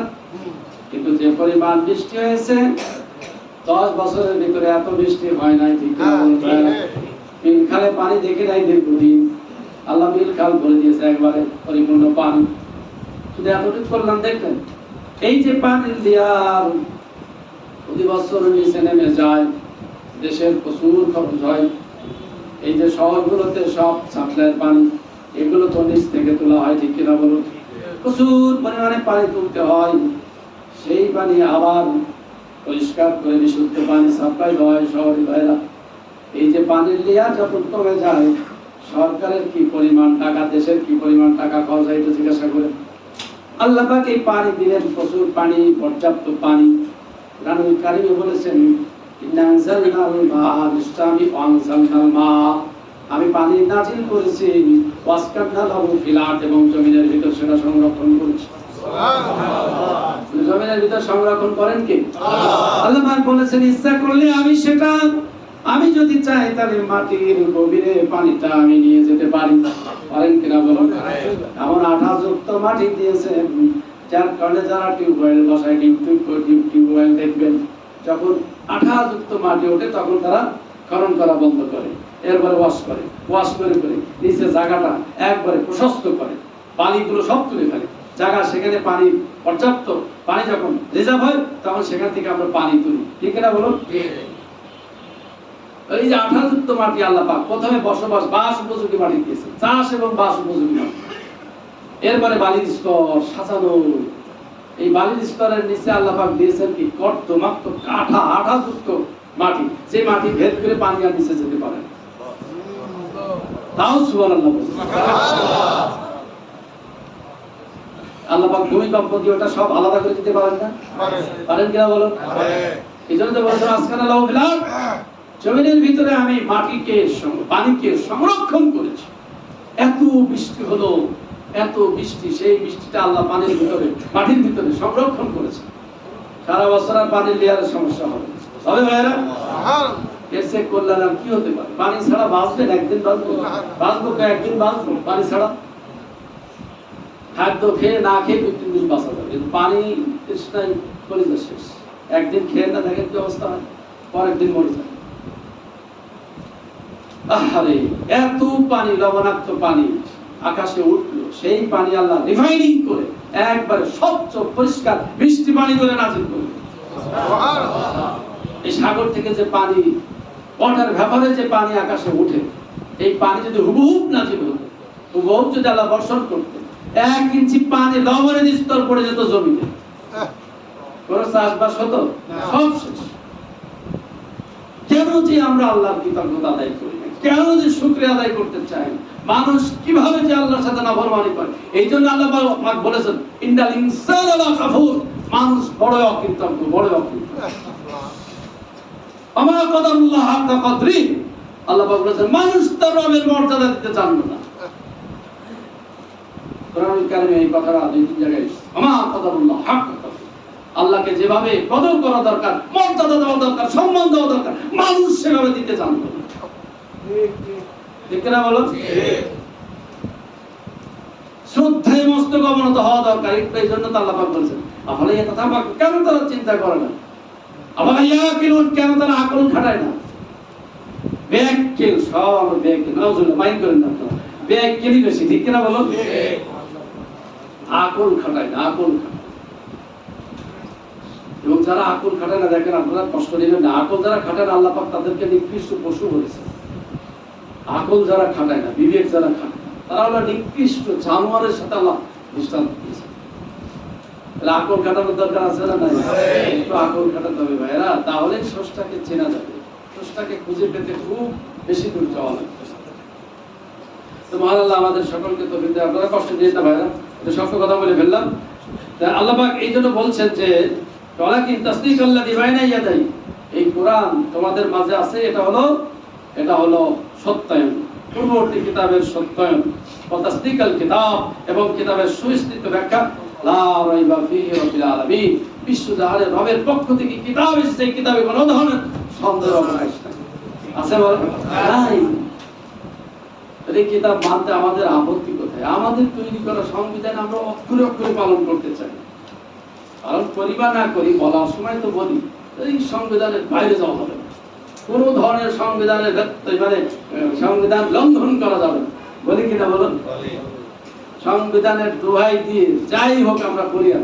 কিন্তু যে পরিমাণ বৃষ্টি হয়েছে 10 বছরের ভিতরে এত বৃষ্টি হয় নাই, ঠিক না? বিল খালে পানি দেখে নাই দীর্ঘদিন, আল্লাহ বিল খাল ভরে দিয়েছে একবারে পরিপূর্ণ পানি। শুধু এতটুকু করলাম, দেখলেন এই যে পানির লেয়ার প্রতি বছর নিচে নেমে যায়, দেশের প্রচুর খরচ হয়। এই যে শহরগুলোতে সব সাপ্লাইয়ের পানি, এগুলো তো নিচ থেকে তোলা হয়, ঠিক কিনা বলুন? প্রচুর পরিমাণে পানি তুলতে হয়, সেই পানি আবার পরিষ্কার করে বিশুদ্ধ পানি সাপ্লাই হয় শহরে ভাইরা। এই যে পানির লেয়ার যখন কমে যায়, সরকারের কি পরিমাণ টাকা, দেশের কি পরিমাণ টাকা খরচ হয় এটা জিজ্ঞাসা করে। আল্লাহ পাক এই পানি দিলেন, প্রচুর পানি, পর্যাপ্ত পানি। কোরআনুল কারীমে বলেছেন ইন্না আনজালনাল মাআ বিশতামি আনজালনাল মা, আমি পানি নাজিল করেছি, ওয়াসকান্না লাহু ফিল আরদ, এবং জমিনের ভিতর সেটা সংরক্ষণ করেছি। সুবহানাল্লাহ। জমিনের ভিতর সংরক্ষণ করেন কে? আল্লাহ পাক বলেছেন ইচ্ছা করলে আমি যদি চাই তাহলে মাটির গভীরে পানিটা আমি নিয়ে যেতে পারি। পারেন কিনা বলুন? এমন আঠাযুক্ত মাটি দিয়েছেন, যার কারণে যারা টিউবওয়েল বসায়, টিউবওয়েল দেখবেন যখন আঠাযুক্ত মাটি ওঠে তখন তারা খনন করা বন্ধ করে, এরপরে ওয়াশ করে নিচে জায়গাটা একবারে প্রশস্ত করে, বালিগুলো সব তুলে ফেলে, জায়গা সেখানে পানি পর্যাপ্ত পানি যখন রিজার্ভ হয় তখন সেখান থেকে আমরা পানি তুলি, ঠিক না বলুন? এই যে আঠাযুক্ত মাটি আল্লাহ পাক প্রথমে বাস উপযোগী মাটি দিয়েছে, চাষ এবং বাস উপযোগী মাটি। এরপরে বালির স্তর সাজানো, এই বালির স্তরের নিচে আল্লাহ পাক দিয়েছেন কি কর্দমাক্ত কাঠা, আঠাযুক্ত মাটি, যে মাটি ভেদ করে পানি আর নিচে যেতে পারে। তাও সুবহানাল্লাহ। আল্লাহ পাক ভূমিকম্প দিয়ে ওটা সব আলাদা করে দিতে পারেন না? পারেন কিনা বলুন? এই জন্য তো বলছেন আসকানা লাহু ফিল আরদ, জমিনের ভিতরে আমি মাটিকে পানিকে সংরক্ষণ করেছি। এত বৃষ্টি হলো, এত বৃষ্টি, সেই বৃষ্টিটা আল্লাহ পানির ভিতরে, মাটির ভিতরে সংরক্ষণ করেছে। সারা বছর আর পানির লেয়ারের সমস্যা হবে ভাইরা? এর চেয়ে কল্যাণ আর কি হতে পারে? পানি ছাড়া বাঁচবেন? একদিন বাঁচবো, একদিন বাঁচবো পানি ছাড়া। খাদ্য খেয়ে না খেয়ে 2-3 দিন বাঁচা যাবে, কিন্তু পানি তৃষ্ণায় কলিজা শেষ। একদিন খেয়ে না দেখেন কি অবস্থা হয়, পরের দিন মরে যায়। আহারে, এত পানি, লবণাক্ত পানি আকাশে উঠলো, সেই পানি আল্লাহ রিফাইনিং করে একবারে স্বচ্ছ পরিষ্কার বৃষ্টি পানি করে নাজিল করলেন। এই সাগর থেকে যে পানি, ওয়াটার ভ্যাপরে যে পানি আকাশে উঠে, এই পানি যদি হুবহুব নাজিল হতো, হুবহুব যদি আল্লাহ বর্ষণ করতেন, 1 ইঞ্চি পানি লবণের স্তর পড়ে যেত জমিতে, কোন চাষবাস হতো? সব শেষ। কেন যে আমরা আল্লাহর কৃতজ্ঞতা আদায় করি না, কেন যে শুকরিয়া আদায় করতে চাই, মানুষ কিভাবে যে আল্লাহর সাথে নাফরমানি করে। এই জন্য আল্লাহ পাক বলেছেন ইন্নাল ইনসানা লাকাফুর, মানুষ বড় অকৃতজ্ঞ, বড় অকৃতজ্ঞ। আমা কাদারুল্লাহ হাক্কা কদরি, আল্লাহ পাক বলেছেন মানুষ তার রবের মর্যাদা দিতে জানলো না। কোরআনুল কারীমে এই কথাটা দুই তিন জায়গায় এসেছে। আমা কদরুল্লাহ হক কদর, আল্লাহকে যেভাবে কদর করা দরকার, মর্যাদা দেওয়া দরকার, সম্মান দেওয়া দরকার, মানুষ সেভাবে দিতে জানতো না। ঠিক না বলো? শ্রদ্ধায় মস্তক অবনত হওয়া দরকার। এই জন্য তো আল্লাহ পাক বলেছেন আফালা ইয়াতাফাক্কারুন, কেন তারা চিন্তা করে না? আফালা ইয়াকিলুন, কেন তারা আকল খাটায় না? ব্যাককেল সব আমরা ব্যাককেল, নাউজুবিল্লাহ, মাইন্ড করেন না আপনারা, ব্যাককেলই বেশি। ঠিক না বলো? আকল খাটায় না, আকল খাটায়। এবং যারা আকল খাটায় না, দেখেন আপনারা কষ্ট নেবেন না, আকল যারা খাটায় না আল্লাহ পাক তাদেরকে নিকৃষ্ট পশু বলেছে। আকল যারা খাটায় না, বিবেক যারা খাটায় না, তারা হলো নিকৃষ্ট জানোয়ারের সাথে আল্লাহ দৃষ্টান্ত দিয়েছে। তাহলে আকল খাটানোর দরকার আছে না নাই? একটু আকল খাটাতে হবে ভাইরা, তাহলে স্রষ্টাকে চেনা যাবে, স্রষ্টাকে খুঁজে পেতে খুব বেশি দূর যাওয়া লাগবে। তো মহান আল্লাহ আমাদের সকলকে তৌফিক দেয়। আপনারা কষ্ট দিয়ে না ভাইরা, এটা সত্য কথা বলে ফেললাম। আল্লাহ পাক এই জন্য বলছেন যে ওয়ালাকিন তাসদিকাল্লাযী বাইনা ইয়াদাই, এই কোরআন তোমাদের মাঝে আছে, এটা হলো সত্যায়ন, পূর্ববর্তী কিতাবের সত্যায়ন। ওয়া তাসদিকাল কিতাব, এবং কিতাবের সুস্পষ্ট ব্যাখ্যা। লা রাইবা ফীহি রাব্বিল আলামিন, বিশ্বজাহানের রবের পক্ষ থেকে কিতাব এসেছে, এই কিতাবে কোনো ধরনের সন্দেহ অবকাশ নাই। আছে বল নাই? এই কিতাব মানতে আমাদের আপত্তি কোথায়? আমাদের তৈরি করা সংবিধান আমরা অক্ষরে অক্ষরে পালন করতে চাই। পালন করি বা না করি, বলার সময় তো বলি এই সংবিধানের বাইরে যাওয়া হবে না, কোন ধরনের সংবিধানের মানে সংবিধান লঙ্ঘন করা যাবে না। বলি কিনা বলুন? সংবিধানের দোহাই দিয়ে যাই হোক আমরা করি। আর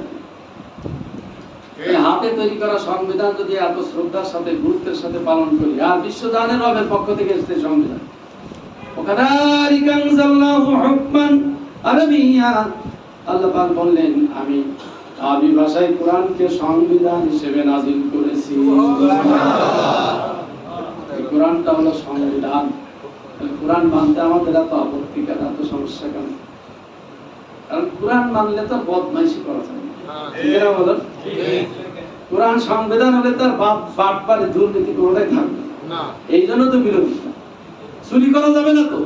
হাতে তৈরি করা সংবিধান যদি এত শ্রদ্ধার সাথে গুরুত্বের সাথে পালন করি, আর বিশ্বজাহানের রবের পক্ষ থেকে এসেছে সংবিধান, ওয়াকাযালিকা আনজালনাহু হুকমান আরাবিয়্যা, আল্লাহ পাক বললেন আমি আরবি ভাষায় কোরআনকে সংবিধান হিসেবে নাযিল করেছি। এই কোরআনটা হলো সংবিধান। কোরআন মানতে আমাদের এত আপত্তি কেন, এত সমস্যা কেন? কারণ কোরআন মানলে তো বদমাইশি করা যায় না। ঠিক না বলেন? কোরআন সংবিধান হলে তার বাটপারে দুর্নীতি কোনোটাই থাকবে না। এই জন্য তো বিরোধিতা। চুরি করা যাবে না তো,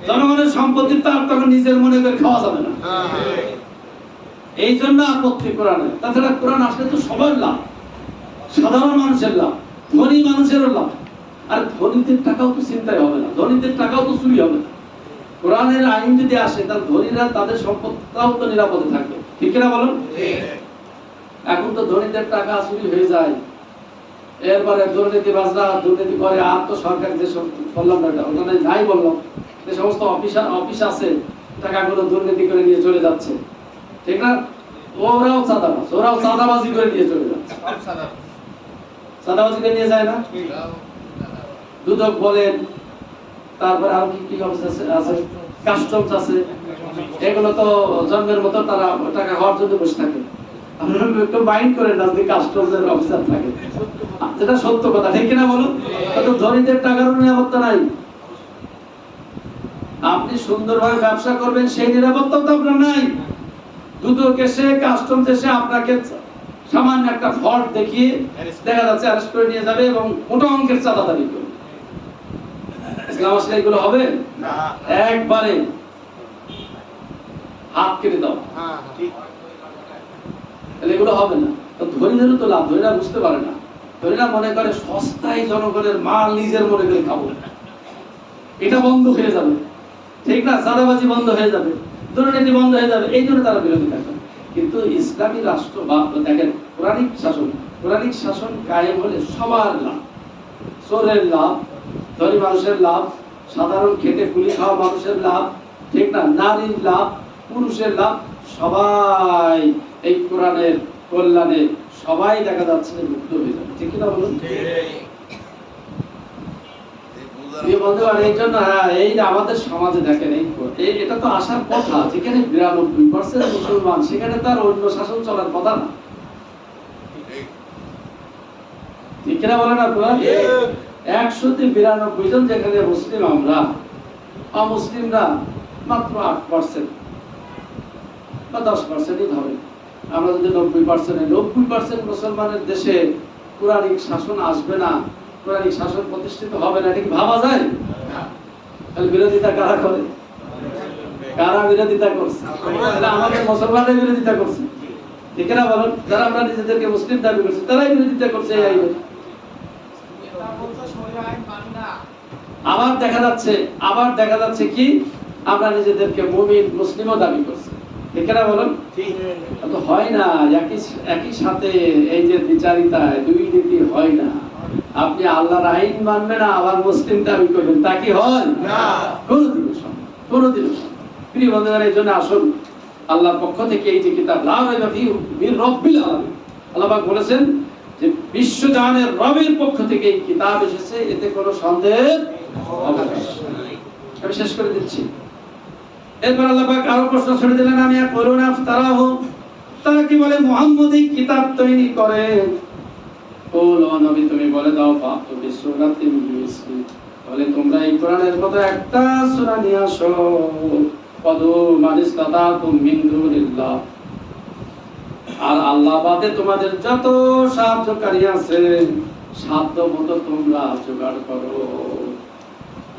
জনগণের সম্পত্তি তার তখন নিজের মনে করে খাওয়া যাবে না। এই জন্য আপত্তি কোরআনে। তাছাড়া কোরআন আসলে তো সবার লাভ, সাধারণ মানুষের লাভ, ধনী মানুষেরও লাভ। আর ধনীদের টাকাও তো চিন্তাই হবে না, ধনীদের টাকাও তো চুরি হবে না। কোরআনের আইন যদি আসে তাহলে ধনীরা তাদের সম্পদটাও তো নিরাপদে থাকবে। ঠিক না বলুন? এখন তো ধনীদের টাকা চুরি হয়ে যায়, এরপরে দুর্নীতিবাজরা দুর্নীতি করে। আর তো সরকার যে বললাম না, ওখানে নাই বললাম, যে সমস্ত অফিস আছে টাকাগুলো দুর্নীতি করে নিয়ে চলে যাচ্ছে। ঠিক না? ওরাও চাঁদাবাজ, ওরাও চাঁদাবাজি করে নিয়ে চলে যাচ্ছে। চাঁদাবাজি করে নিয়ে যায় না? দুদক বলেন, তারপরে আর কি কি আছে, কাস্টমস আছে, এগুলো তো জন্মের মতো তারা টাকা হওয়ার জন্য বসে থাকে। আপনারা একটু মাইন্ড করেন না যদি কাস্টমসের অফিসার থাকে, যেটা সত্য কথা। ঠিক কিনা বলুন? তো ধনীদের টাকারও নিরাপত্তা নাই। আপনি সুন্দরভাবে ব্যবসা করবেন সেই নিরাপত্তা তো আপনার নাই। দুদক এসে, কাস্টমস এসে আপনাকে সামান্য একটা ফর্ম দেখিয়ে দেখা যাচ্ছে অ্যারেস্ট করে নিয়ে যাবে এবং মোটা অঙ্কের চাঁদা দাবি করবে। ইসলাম আসলে এগুলো হবে না, একবারে হাত কেটে দাও। তাহলে এগুলো হবে না। তো ধনীদেরও তো লাভ, ধনীরা বুঝতে পারে না। ধনীরা মনে করে সস্তায় জনগণের মাল নিজের মনে করে খাবো, এটা বন্ধ হয়ে যাবে। ঠিক না? চাঁদাবাজি বন্ধ হয়ে যাবে, দুর্নীতি বন্ধ হয়ে যাবে, এই জন্য তারা বিরোধিতা করে। কিন্তু ইসলামী রাষ্ট্র বা দেখেন কোরআনিক শাসন কায়েম হলে সবার লাভ, চোরের লাভ, ধনী মানুষের লাভ, সাধারণ খেটে কুলি খাওয়া মানুষের লাভ, ঠিক না, নারীর লাভ, পুরুষের লাভ, সবাই এই কোরআনের কল্যাণে সবাই দেখা যাচ্ছে মুক্ত হয়ে যাবে। ঠিক কিনা বলুন? এই জন্য এই যে আমাদের সমাজে দেখেন, এটা তো আসার কথা, যেখানে 92% মুসলমান, সেখানে তার অন্য শাসন চলার কথা না। ঠিক কিনা বলেন আপনারা? 192 জন যেখানে মুসলিম, আমরা অমুসলিমরা মাত্র 8% বা 10%ই ধরে। আমরা যদি 90% মুসলমানের দেশে কোরআনিক শাসন আসবে না, কোরআনিক শাসন প্রতিষ্ঠিত হবে না, এটা কি ভাবা যায়? তাহলে বিরোধিতা কারা করে? কারা বিরোধিতা করছে? তাহলে আমাদের মুসলমানরা বিরোধিতা করছে, ঠিক না বলুন? যারা আমরা নিজেদেরকে মুসলিম দাবি করছি তারাই বিরোধিতা করছে এই আইনের। আবার দেখা যাচ্ছে কি আমরা নিজেদেরকে মুমিন মুসলিমও দাবি করছি, ঠিক না বলুন? তো হয় না, একই সাথে এই যে দ্বিচারিতায় দুই নীতি হয় না। আপনি আল্লাহর আইন মানবেন না আবার মুসলিম দাবি করবেন, তা কি হয় না? কোনদিনও সম্ভব, কোনদিনও সম্ভব। প্রিয় বন্ধুরা, এই জন্য আসুন আল্লাহর পক্ষ থেকে এই যে কিতাব লা রাইবা ফিহি মির রাব্বিল আলামিন, আল্লাহ পাক বলেছেন যে বিশ্বজাহানের রবের পক্ষ থেকে এই কিতাব এসেছে, এতে কোনো সন্দেহের অবকাশ নেই। আমি শেষ করে দিচ্ছি। এরপর আল্লাহ পাক আরো প্রশ্ন ছড়ে দিলেন, আমি ইয়াকুলুনা ইফতারাহু, তারা কি বলে মুহাম্মদ এই কিতাব তৈরি করে। কুল, ও নবী তুমি বলে দাও, ফাতু বিসূরাতিন মিসলি, বলে তোমরা এই কোরআনের মতো একটা সূরা নিয়ে আসো। ফাদু মানিস্তাতাতুম মিন দুনিল্লাহ, আর আল্লাহ বাদে তোমাদের যত সাহায্যকারী আছে সাধ্য মতো তোমরা জোগাড় করো।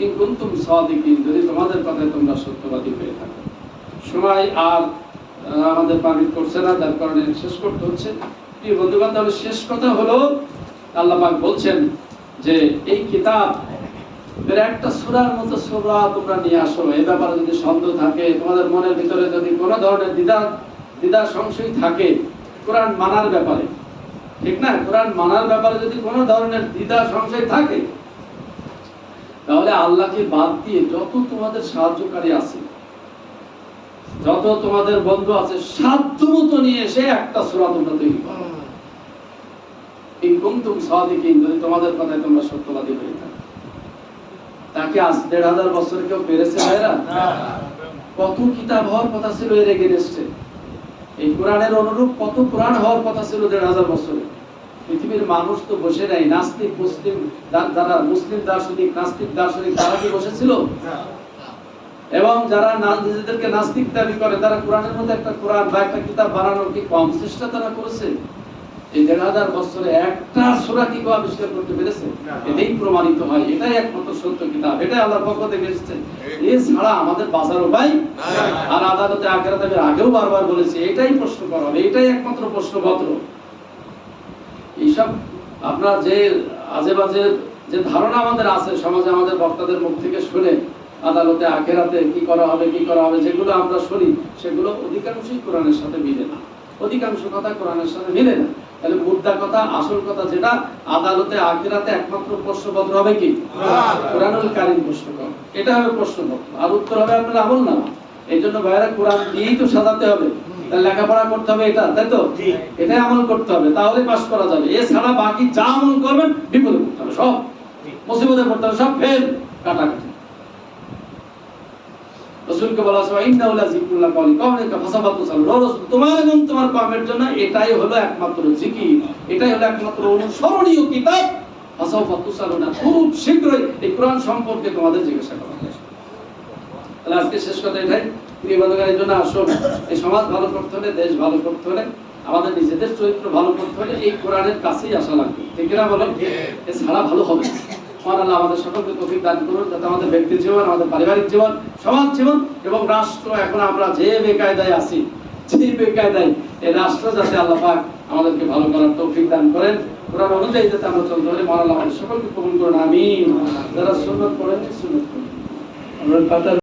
ইন কুনতুম সাদিকিন, যদি তোমাদের কথায় তোমরা সত্যবাদী হয়ে থাকো। সময় আর আমাদের পারমিট করছে না, যার কারণে শেষ করতে হচ্ছে। প্রিয় বন্ধুগণ, তাহলে শেষ কথা হলো আল্লাহ পাক বলছেন যে এই কিতাব এর একটা সূরার মতো সূরা তোমরা নিয়ে আসো। এই ব্যাপারে যদি সন্দেহ থাকে, তোমাদের মনের ভিতরে যদি কোনো ধরনের দ্বিধা সংশয় থাকে কোরআন মানার ব্যাপারে, ঠিক না, কোরআন মানার ব্যাপারে যদি কোনো ধরনের দ্বিধা সংশয় থাকে, তাহলে আল্লাহকে বাদ দিয়ে যত তোমাদের সাহায্যকারী আছে, যত তোমাদের বন্ধু আছে, সাধ্যমতো নিয়ে এসে একটা সূরা তোমরা তৈরি করো। ইন কুনতুম সাদিকিন, যদি তোমাদের কথায় তোমরা সত্যবাদী হয়ে থাকো। তাকে আজ ১৫০০ বছর কেউ পেরেছে ভাইরা? কত কিতাব হওয়ার কথা ছিল এর এগেইনস্টে। এই কোরআনের অনুরূপ কত কোরআন হওয়ার কথা ছিল ১৫০০ বছরে। পৃথিবীর মানুষ তো বসে নাই। নাস্তিক মুসলিম, যারা মুসলিম দার্শনিক, নাস্তিক দার্শনিক, তারা কি বসেছিল? এবং যারা নিজেদেরকে নাস্তিক দাবি করে, তারা কোরআনের মধ্যে একটা কোরআন বা একটা কিতাব বানানোর কি কম চেষ্টা তারা করেছে? এই ১৫০০ বছরে একটা সূরা কি কেউ আবিষ্কার করতে পেরেছে? এটাই প্রমাণিত হয়, এটাই একমাত্র সত্য কিতাব, এটাই আল্লাহর পক্ষ থেকে এসেছে। এছাড়া আমাদের বাঁচার উপায় আর আদালতে আখিরাতে আমি আগেও বারবার বলেছি, এটাই প্রশ্ন করা হবে, এটাই একমাত্র প্রশ্নপত্র। এইসব আপনার যে আজে বাজে যে ধারণা আমাদের আছে সমাজে, আমাদের বক্তাদের মুখ থেকে শুনে আদালতে আখিরাতে কি করা হবে যেগুলো আমরা শুনি, সেগুলো অধিকাংশই কোরআনের সাথে মিলে না। অধিকাংশ কথা কোরআনের সাথে মিলে না। তাহলে মুদ্রা কথা, আসল কথা যেটা, আদালতে আখিরাতে একমাত্র প্রশ্নপত্র হবে কি? কোরআনুল কারীম প্রশ্নপত্র, এটা হবে প্রশ্নপত্র। আর উত্তর হবে আপনার আমলনামা। এই জন্য ভাইরা কোরআন দিয়েই তো সাজাতে হবে, তাহলে লেখাপড়া করতে হবে, এটা তাই তো, এটাই আমল করতে হবে, তাহলে পাস করা যাবে। এছাড়া বাকি যা আমল করবেন বিপদে পড়তে হবে, সব মুসিবতে পড়তে হবে, সব ফেল, কাটাকাটি। রাসূলকে বলা হয়েছে ইন্নাহু লাযিকরুল্লাহ লিকাওমিকা ফাসাবাতুসাল, রাসূল তোমার এবং তোমার কওমের জন্য এটাই হলো একমাত্র জিকির, এটাই হলো একমাত্র অনুসরণীয় কিতাব। ফাসাবাতুসালুনা, খুব শীঘ্রই এই কোরআন সম্পর্কে তোমাদের জিজ্ঞাসা করা হবে। তাহলে আজকে শেষ কথা এটাই। প্রিয় বন্ধুগণ, এই জন্য আসুন এই সমাজ ভালো করতে হলে, দেশ ভালো করতে হলে, আমাদের নিজেদের চরিত্র ভালো করতে হলে এই কোরআনের কাছেই আসা লাগবে, ঠিক না বলেন? এছাড়া ভালো হবে না। আল্লাহ আমাদের সকলকে তৌফিক দান করুন, যাতে আমাদের ব্যক্তি জীবন, আমাদের পারিবারিক জীবন, সমাজ জীবন এবং রাষ্ট্র, এখন আমরা যে বেকায়দায় আছি, এই রাষ্ট্র যাতে আল্লাহ পাক আমাদেরকে ভালো করার তৌফিক দান করেন, কোরআন অনুযায়ী যাতে আমরা চলতে পারি। আল্লাহ আমাদের সকলকে কবুল করুন, আমিন। যারা সুন্নাত পড়েন সুন্নাত পড়ুন।